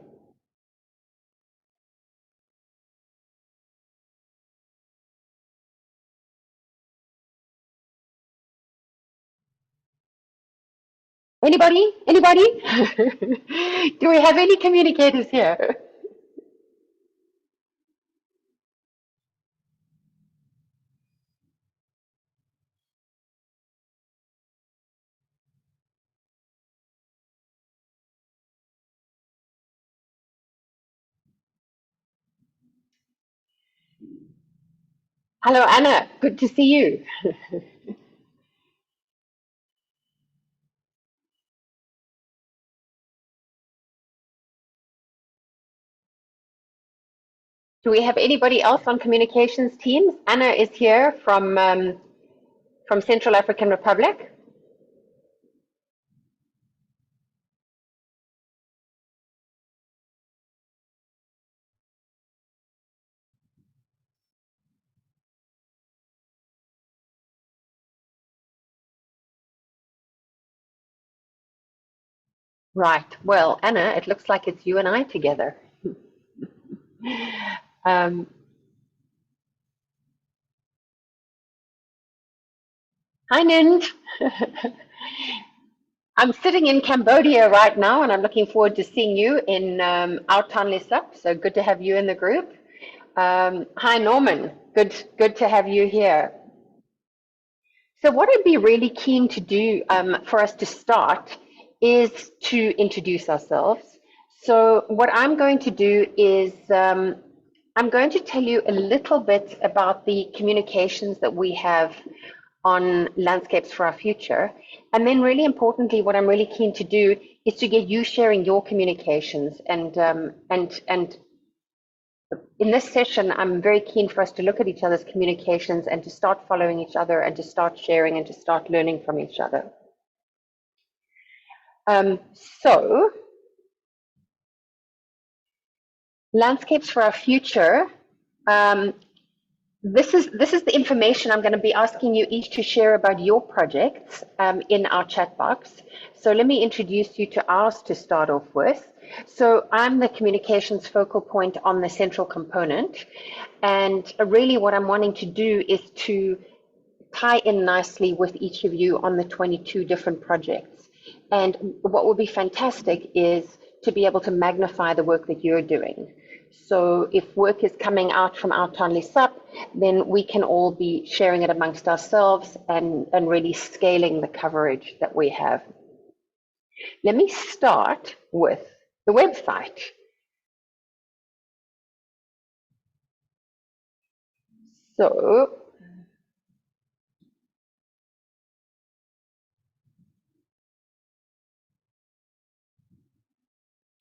Anybody? Anybody? Do we have any communicators here? Hello, Anna. Good to see you. Do we have anybody else on communications teams? Anna is here from Central African Republic. Right. Well, Anna, it looks like it's you and I together. Hi, Nind. I'm sitting in Cambodia right now, and I'm looking forward to seeing you in our Tonle Sap. So good to have you in the group. Hi, Norman. Good to have you here. So what I'd be really keen to do for us to start is to introduce ourselves. So what I'm going to do is I'm going to tell you a little bit about the communications that we have on Landscapes for Our Future. And then really importantly, what I'm really keen to do is to get you sharing your communications. And in this session, I'm very keen for us to look at each other's communications and to start following each other and to start sharing and to start learning from each other. So, Landscapes for Our Future. This is the information I'm going to be asking you each to share about your projects in our chat box. So let me introduce you to ours to start off with. So I'm the communications focal point on the central component. And really what I'm wanting to do is to tie in nicely with each of you on the 22 different projects. And what will be fantastic is to be able to magnify the work that you're doing. So if work is coming out from our Tonle Sap, then we can all be sharing it amongst ourselves and really scaling the coverage that we have. Let me start with the website. So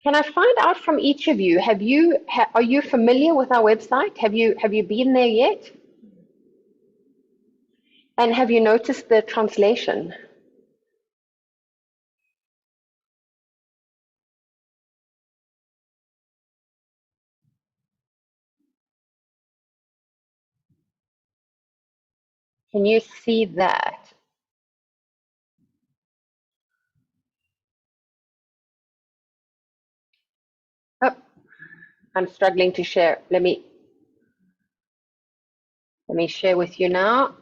can I find out from each of you, are you familiar with our website? Have you been there yet? And have you noticed the translation? Can you see that? Oh, I'm struggling to share. Let me share with you now.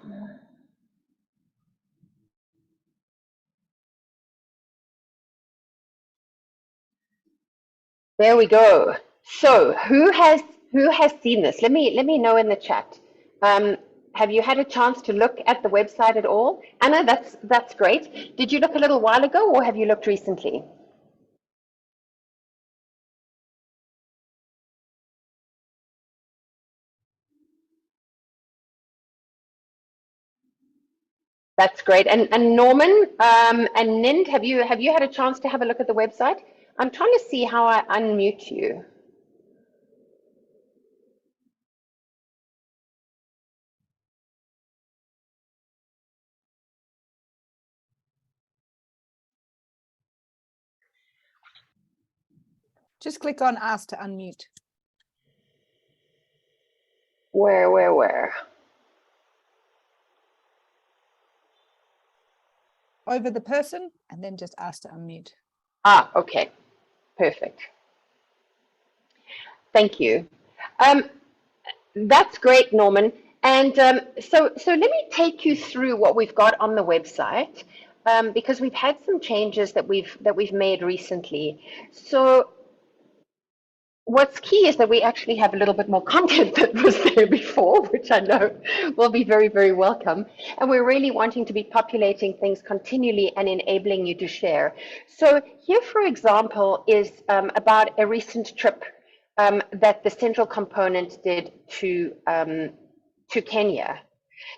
There we go. So who has seen this? Let me know in the chat. Have you had a chance to look at the website at all? Anna, that's great. Did you look a little while ago or have you looked recently? That's great. And Norman and Nind, have you had a chance to have a look at the website? I'm trying to see how I unmute you.
Just click on ask to unmute.
Where?
Over the person and then just ask to unmute.
Ah, okay. Perfect. Thank you. That's great, Norman. And so let me take you through what we've got on the website, because we've had some changes that we've made recently. So what's key is that we actually have a little bit more content that was there before, which I know will be very, very welcome. And we're really wanting to be populating things continually and enabling you to share. So here, for example, is about a recent trip that the central component did to Kenya.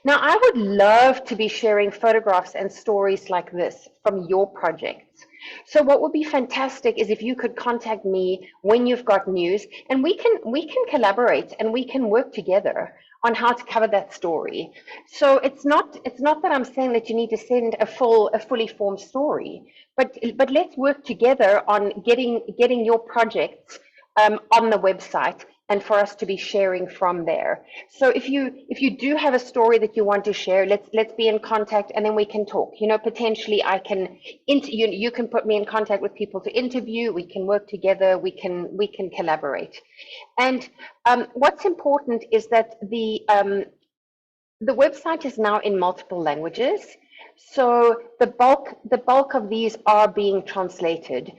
Now, I would love to be sharing photographs and stories like this from your projects. So what would be fantastic is if you could contact me when you've got news, and we can collaborate and we can work together on how to cover that story. So it's not that I'm saying that you need to send a fully formed story, but let's work together on getting your projects on the website and for us to be sharing from there. So if you do have a story that you want to share, let's be in contact and then we can talk. You know, potentially I can you can put me in contact with people to interview. We can work together. We can collaborate. And what's important is that the website is now in multiple languages. So the bulk of these are being translated.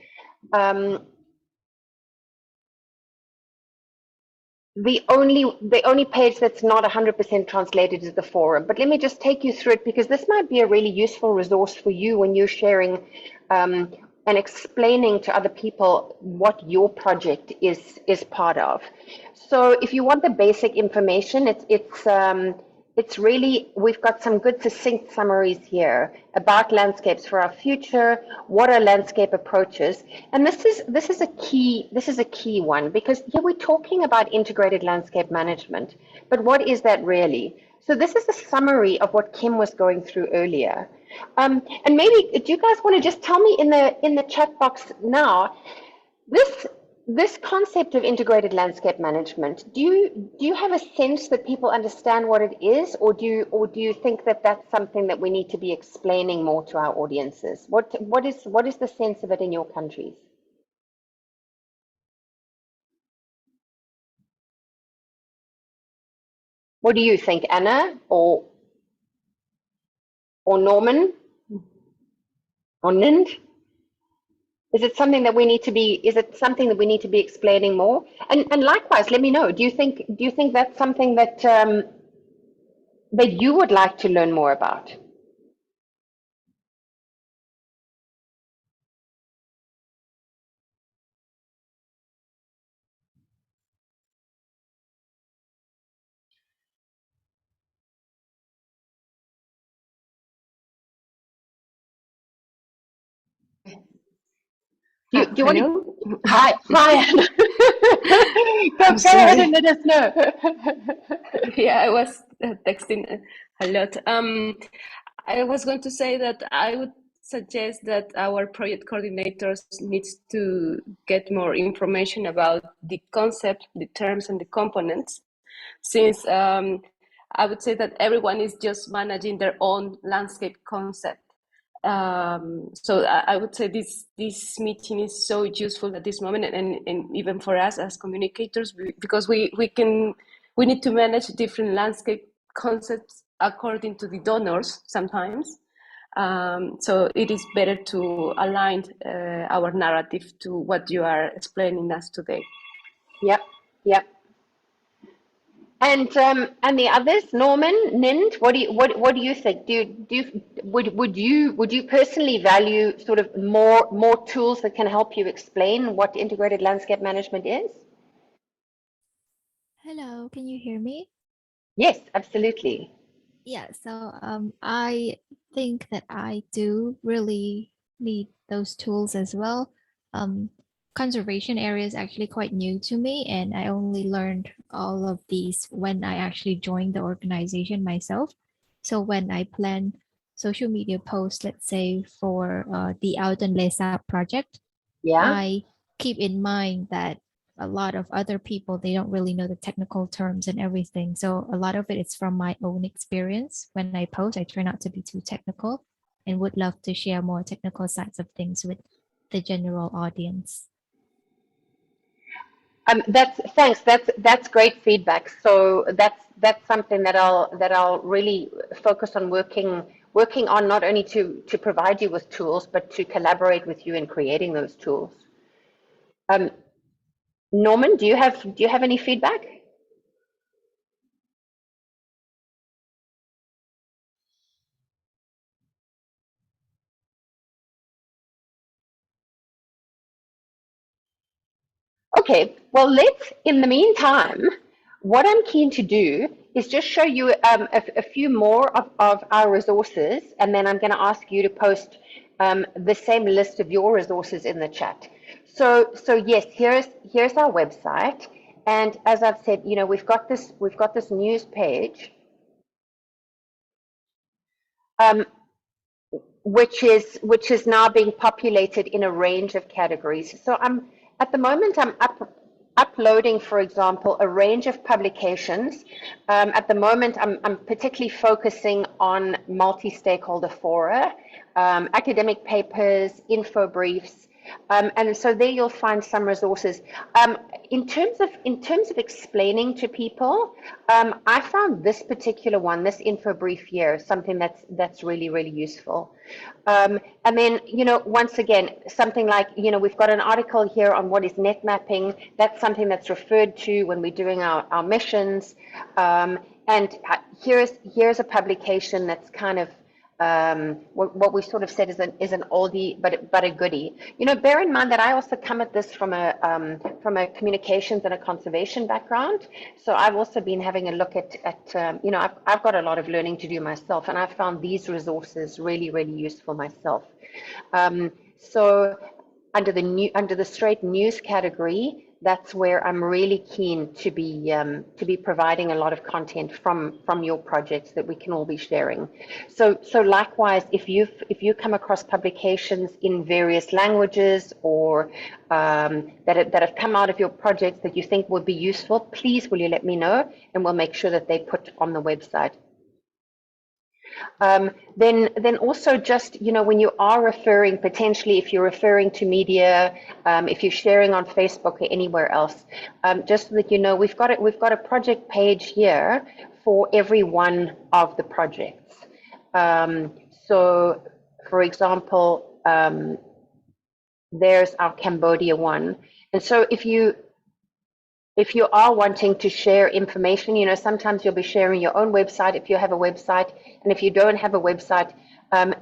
The only page that's not 100% translated is the forum. But let me just take you through it because this might be a really useful resource for you when you're sharing and explaining to other people what your project is part of. So if you want the basic information, it's really, we've got some good succinct summaries here about landscapes for our future, what are landscape approaches, and this is a key one because here we're talking about integrated landscape management, but what is that really? So this is a summary of what Kim was going through earlier, and maybe do you guys want to just tell me in the chat box now, this concept of integrated landscape management, do you have a sense that people understand what it is, or do you think that that's something that we need to be explaining more to our audiences? What is the sense of it in your countries? What do you think, Anna, or Norman, or Nind? Is it something that we need to be? Is it something that we need to be explaining more? And likewise, let me know. Do you think that's something that that you would like to learn more about? Do you want
Hello?
to? Hi. Go
I'm
ahead and
sorry.
let us know.
Yeah, I was texting a lot. I was going to say that I would suggest that our project coordinators needs to get more information about the concept, the terms, and the components, since I would say that everyone is just managing their own landscape concept. So I would say this meeting is so useful at this moment, and even for us as communicators, because we need to manage different landscape concepts according to the donors sometimes. So it is better to align our narrative to what you are explaining us today.
Yep. And the others, Norman, Nind, what do you think? Would you personally value sort of more tools that can help you explain what integrated landscape management is?
Hello, can you hear me?
Yes, absolutely.
Yeah, so I think that I do really need those tools as well. Conservation area is actually quite new to me, and I only learned all of these when I actually joined the organization myself. So when I plan social media posts, let's say for the Out and Lesa project,
Yeah.
I keep in mind that a lot of other people, they don't really know the technical terms and everything. So a lot of it is from my own experience. When I post, I try not to be too technical and would love to share more technical sides of things with the general audience.
Thanks. That's great feedback. So that's something that I'll really focus on working on, not only to provide you with tools, but to collaborate with you in creating those tools. Norman, do you have any feedback? Okay, well, in the meantime, what I'm keen to do is just show you a few more of our resources, and then I'm going to ask you to post the same list of your resources in the chat. So yes, here's our website, and as I've said, we've got this news page, which is now being populated in a range of categories. So at the moment I'm uploading, for example, a range of publications. At the moment I'm particularly focusing on multi-stakeholder fora, academic papers, info briefs, and so there you'll find some resources. In terms of explaining to people, I found this particular one, this info brief here, something that's really useful. And then, once again, something like, we've got an article here on what is net mapping. That's something that's referred to when we're doing our missions. And here's a publication that's kind of what we sort of said is an oldie but a goodie. Bear in mind that I also come at this from a communications and a conservation background. So I've also been having a look at I've got a lot of learning to do myself, and I've found these resources really useful myself. So under the straight news category, that's where I'm really keen to be providing a lot of content from your projects that we can all be sharing. So likewise, if you come across publications in various languages or that have come out of your projects that you think would be useful, please will you let me know, and we'll make sure that they put on the website. Then also just, when you are referring, potentially if you're referring to media, if you're sharing on Facebook or anywhere else, just so that you know, we've got a project page here for every one of the projects. So for example, There's our Cambodia one. And so if you are wanting to share information, you know, sometimes you'll be sharing your own website if you have a website. And if you don't have a website,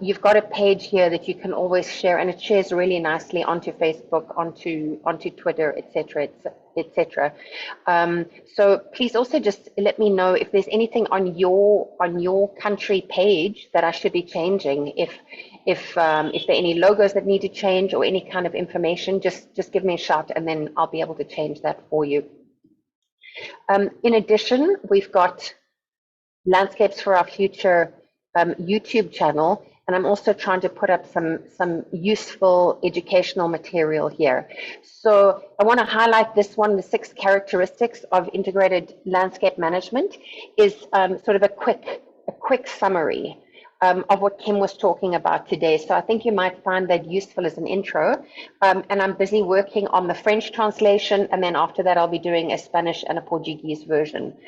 you've got a page here that you can always share, and it shares really nicely onto Facebook, onto Twitter, etc., etc. So please also just let me know if there's anything on your country page that I should be changing. If there are any logos that need to change or any kind of information, just give me a shout, and then I'll be able to change that for you. In addition, we've got Landscapes for Our Future YouTube channel, and I'm also trying to put up some useful educational material here. So I want to highlight this one, the 6 characteristics of integrated landscape management, is sort of a quick summary of what Kim was talking about today. So I think you might find that useful as an intro. And I'm busy working on the French translation, and then after that I'll be doing a Spanish and a Portuguese version.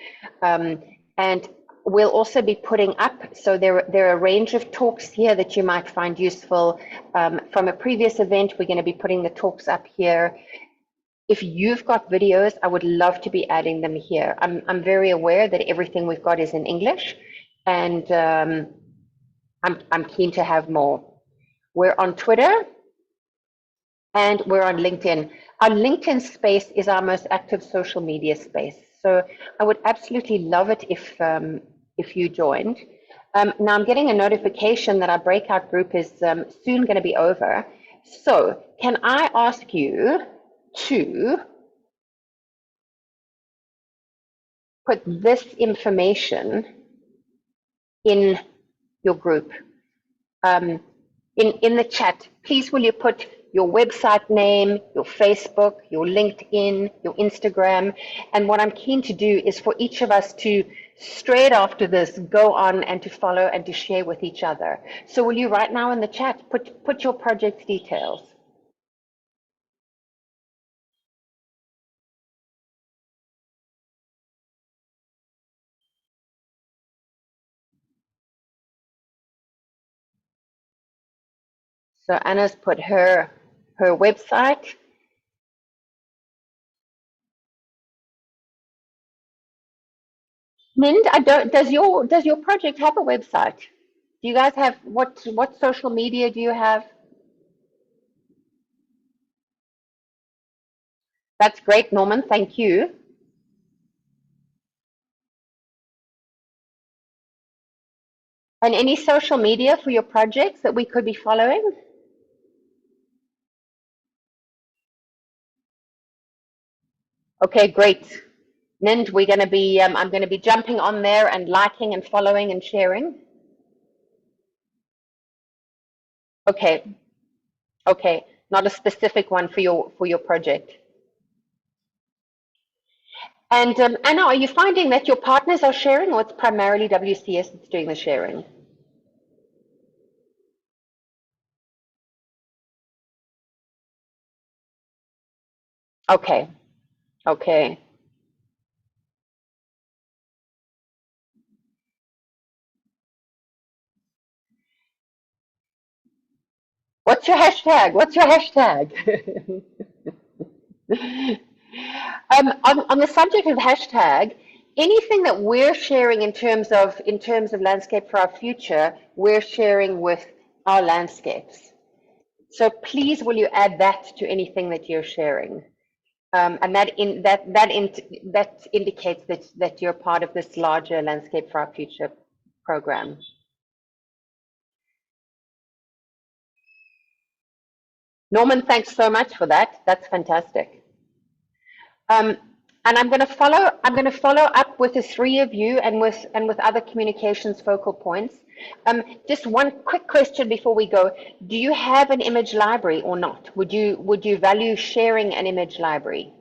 And we'll also be putting up, so there are a range of talks here that you might find useful. From a previous event, we're going to be putting the talks up here. If you've got videos, I would love to be adding them here. I'm very aware that everything we've got is in English, and I'm keen to have more. We're on Twitter and we're on LinkedIn. Our LinkedIn space is our most active social media space. So I would absolutely love it if you joined. Now I'm getting a notification that our breakout group is soon going to be over. So can I ask you to put this information in your group, in the chat? Please will you put your website name, your Facebook, your LinkedIn, your Instagram. And what I'm keen to do is for each of us to, straight after this, go on and to follow and to share with each other. So will you right now in the chat put your project details? So Anna's put her website. Mind, does your project have a website? Do you guys have, what social media do you have? That's great, Norman, thank you. And any social media for your projects that we could be following? Okay, great. Nind, we're going to be, I'm going to be jumping on there and liking and following and sharing. Okay, okay, not a specific one for your project. And Anna, are you finding that your partners are sharing, or it's primarily WCS that's doing the sharing? Okay, okay. What's your hashtag? What's your hashtag? On the subject of hashtag, anything that we're sharing in terms of landscape for our future, we're sharing with our landscapes. So please, will you add that to anything that you're sharing? And that indicates that you're part of this larger Landscape for Our Future program. Norman, thanks so much for that. That's fantastic. And I'm going to follow up with the 3 of you and with other communications focal points. Just one quick question before we go. Do you have an image library or not? Would you value sharing an image library?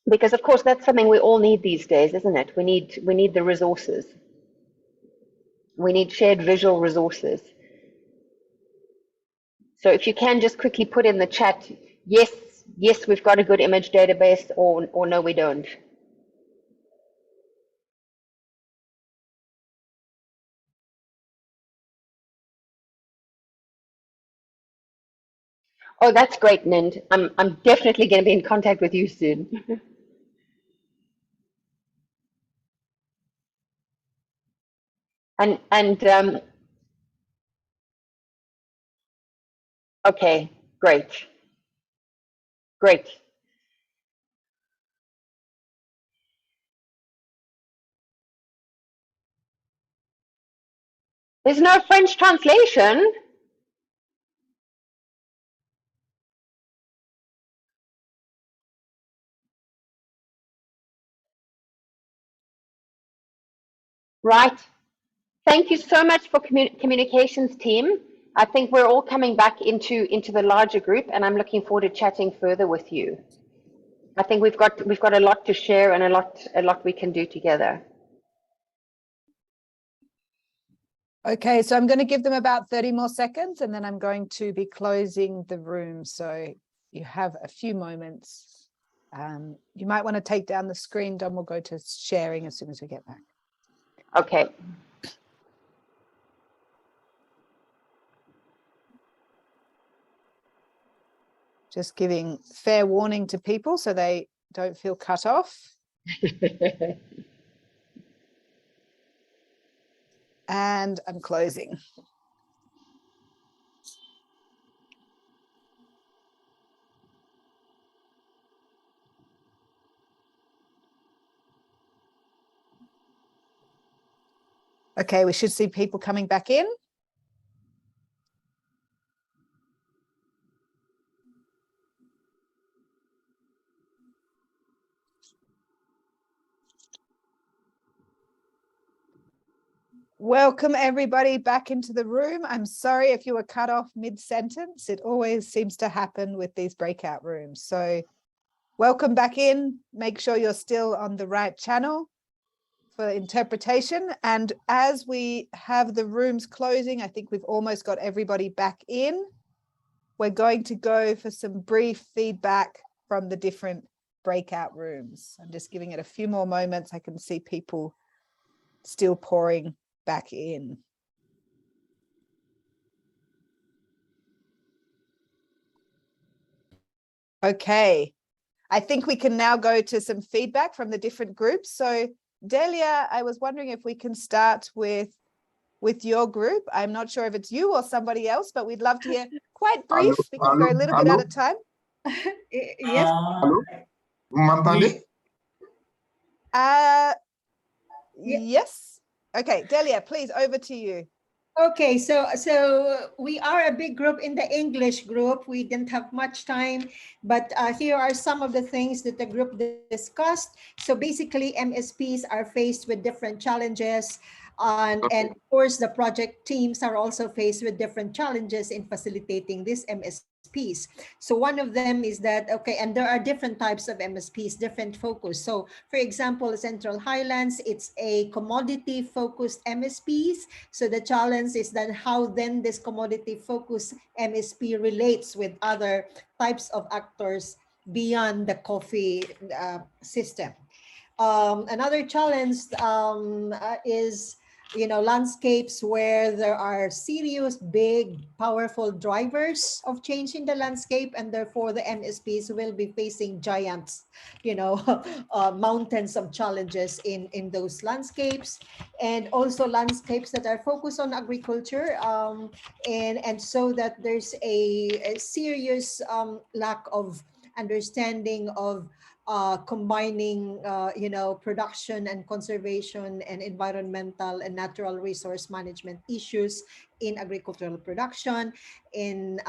Because of course that's something we all need these days, isn't it? We need the resources. We need shared visual resources. So if you can just quickly put in the chat, yes, we've got a good image database, or no, we don't. Oh, that's great, Nind. I'm definitely going to be in contact with you soon. And okay, great, great. There's no French translation. Right. Thank you so much for communications team. I think we're all coming back into the larger group, and I'm looking forward to chatting further with you. I think we've got a lot to share and a lot we can do together.
Okay, so I'm going to give them about 30 more seconds and then I'm going to be closing the room. So you have a few moments. You might want to take down the screen. Don will go to sharing as soon as we get back.
Okay.
Just giving fair warning to people so they don't feel cut off. And I'm closing. Okay, we should see people coming back in. Welcome everybody back into the room. I'm sorry if you were cut off mid-sentence. It always seems to happen with these breakout rooms. So welcome back in. Make sure you're still on the right channel for interpretation. And as we have the rooms closing, I think we've almost got everybody back in. We're going to go for some brief feedback from the different breakout rooms. I'm just giving it a few more moments. I can see people still pouring back in. Okay, I think we can now go to some feedback from the different groups. So Delia, I was wondering if we can start with your group. I'm not sure if it's you or somebody else, but we'd love to hear quite brief. We can go a little bit at a time.
Yes.
Allô? Vous m'entendez?
Yes. Okay, Delia, please, over to you.
Okay, so we are a big group in the English group. We didn't have much time, but here are some of the things that the group discussed. So basically, MSPs are faced with different challenges, and of course, the project teams are also faced with different challenges in facilitating these MSPs. So one of them is that, okay, and there are different types of MSPs, different focus. So for example, Central Highlands, it's a commodity focused MSPs. So the challenge is then how then this commodity focused MSP relates with other types of actors beyond the coffee system. Another challenge is, you know, landscapes where there are serious, big, powerful drivers of change in the landscape, and therefore the MSPs will be facing giants, you know, mountains of challenges in those landscapes, and also landscapes that are focused on agriculture, and so that there's a serious lack of understanding of combining, you know, production and conservation and environmental and natural resource management issues in agricultural production, and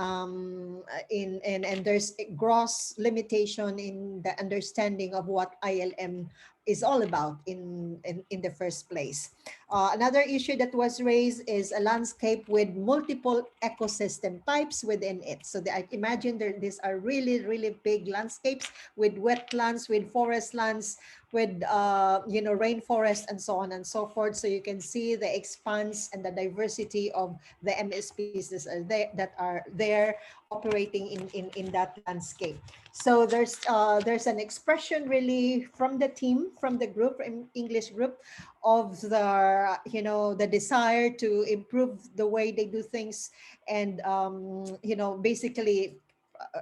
there's a gross limitation in the understanding of what ILM is all about in the first place. Another issue that was raised is a landscape with multiple ecosystem types within it. So I imagine these are really, really big landscapes with wetlands, with forest lands, with you know, rainforest, and so on and so forth. So you can see the expanse and the diversity of the MSPs that are there operating in that landscape. So there's an expression really from the team, from the group, English group, of the, you know, the desire to improve the way they do things, and you know, basically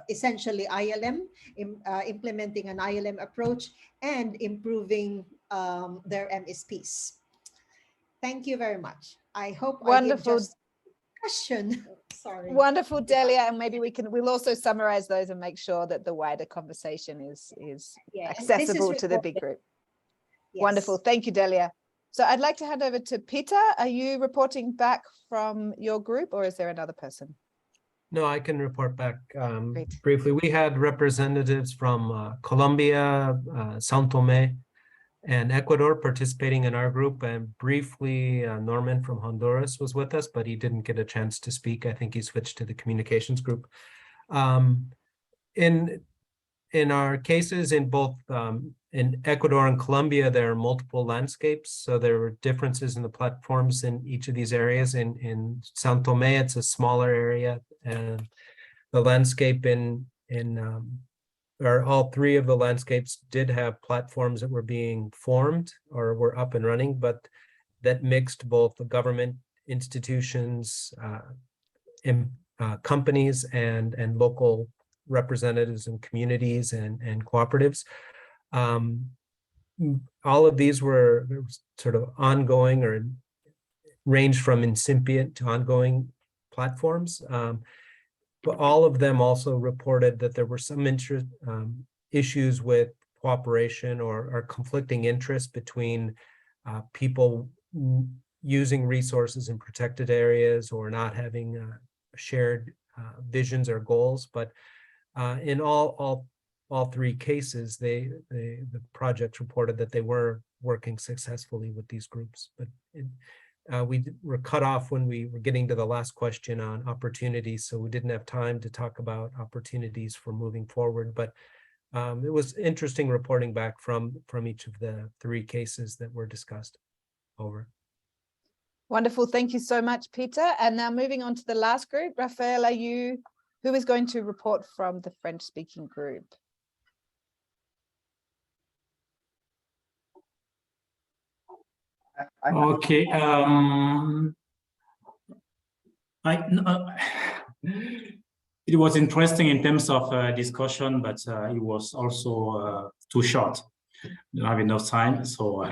essentially ILM, implementing an ILM approach and improving their MSPs. Thank you very much. I hope
Wonderful.
I give just question. Sorry.
Wonderful, Delia, and maybe we'll also summarize those and make sure that the wider conversation is accessible to the big group.
Yes.
Wonderful, thank you, Delia. So I'd like to hand over to Peter. Are you reporting back from your group, or is there another person?
No, I can report back
Great.
briefly. We had representatives from Colombia, São Tomé, and Ecuador participating in our group, and briefly Norman from Honduras was with us, but he didn't get a chance to speak. I think he switched to the communications group. In our cases in both in Ecuador and Colombia, there are multiple landscapes, so there were differences in the platforms in each of these areas. In São Tomé, it's a smaller area, and the landscape or all three of the landscapes did have platforms that were being formed or were up and running, but that mixed both the government institutions, companies, and local representatives and communities and cooperatives. All of these were sort of ongoing or ranged from incipient to ongoing platforms. But all of them also reported that there were some issues with cooperation or conflicting interests between people using resources in protected areas or not having shared visions or goals. But in all three cases, the projects reported that they were working successfully with these groups. But we were cut off when we were getting to the last question on opportunities, so we didn't have time to talk about opportunities for moving forward. But it was interesting reporting back from each of the three cases that were discussed. Over.
Wonderful, thank you so much, Peter. And now moving on to the last group, Raphael, who is going to report from the French-speaking group?
Okay. It was interesting in terms of discussion, but it was also too short. Don't have enough time, so.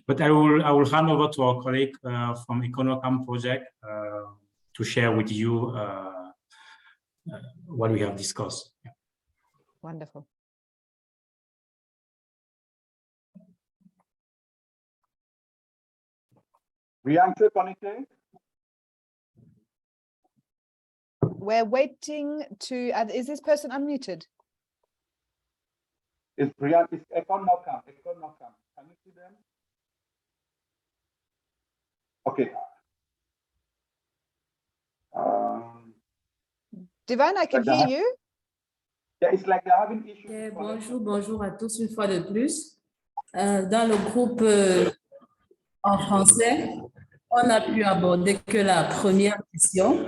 But I will hand over to our colleague from Econocam project to share with you what we have discussed.
Wonderful.
Priyanka connected?
We're waiting to, is this person unmuted?
Is Priyanka, is Econocam. Can you see them? Okay.
Divine, I can hear you.
Yeah, it's like they're having issues.
Okay, bonjour à tous une fois de plus. Dans le groupe en français, on a pu aborder que la première question.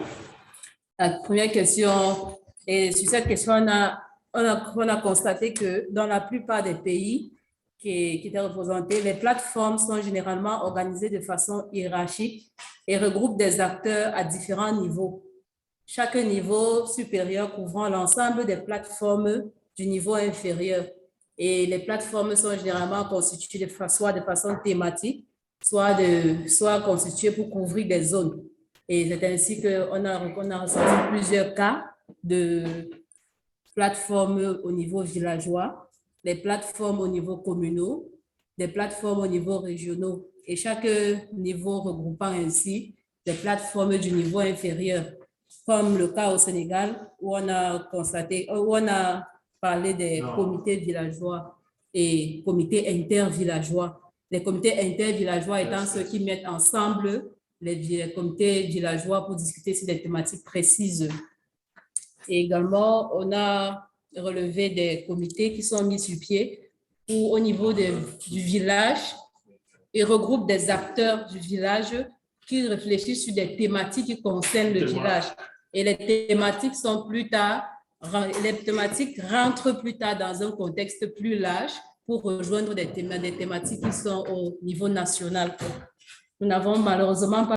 La première question, et sur cette question, on a constaté que dans la plupart des pays qui étaient représentés, les plateformes sont généralement organisées de façon hiérarchique et regroupent des acteurs à différents niveaux. Chaque niveau supérieur couvrant l'ensemble des plateformes du niveau inférieur. Et les plateformes sont généralement constituées soit de façon thématique, soit constituées pour couvrir des zones. Et c'est ainsi qu'on a ressenti plusieurs cas de plateformes au niveau villageois, des plateformes au niveau communal, des plateformes au niveau régional. Et chaque niveau regroupant ainsi des plateformes du niveau inférieur, comme le cas au Sénégal où on a parlé des comités villageois et comités intervillageois. Les comités intervillageois étant ceux qui mettent ensemble les comités villageois pour discuter sur des thématiques précises. Et également, on a relevé des comités qui sont mis sur pied pour, au niveau du village, et regroupent des acteurs du village qui réfléchissent sur des thématiques qui concernent le village. Et les thématiques sont les thématiques rentrent plus tard dans un contexte plus large pour rejoindre des thématiques qui sont au niveau national. Nous n'avons malheureusement pas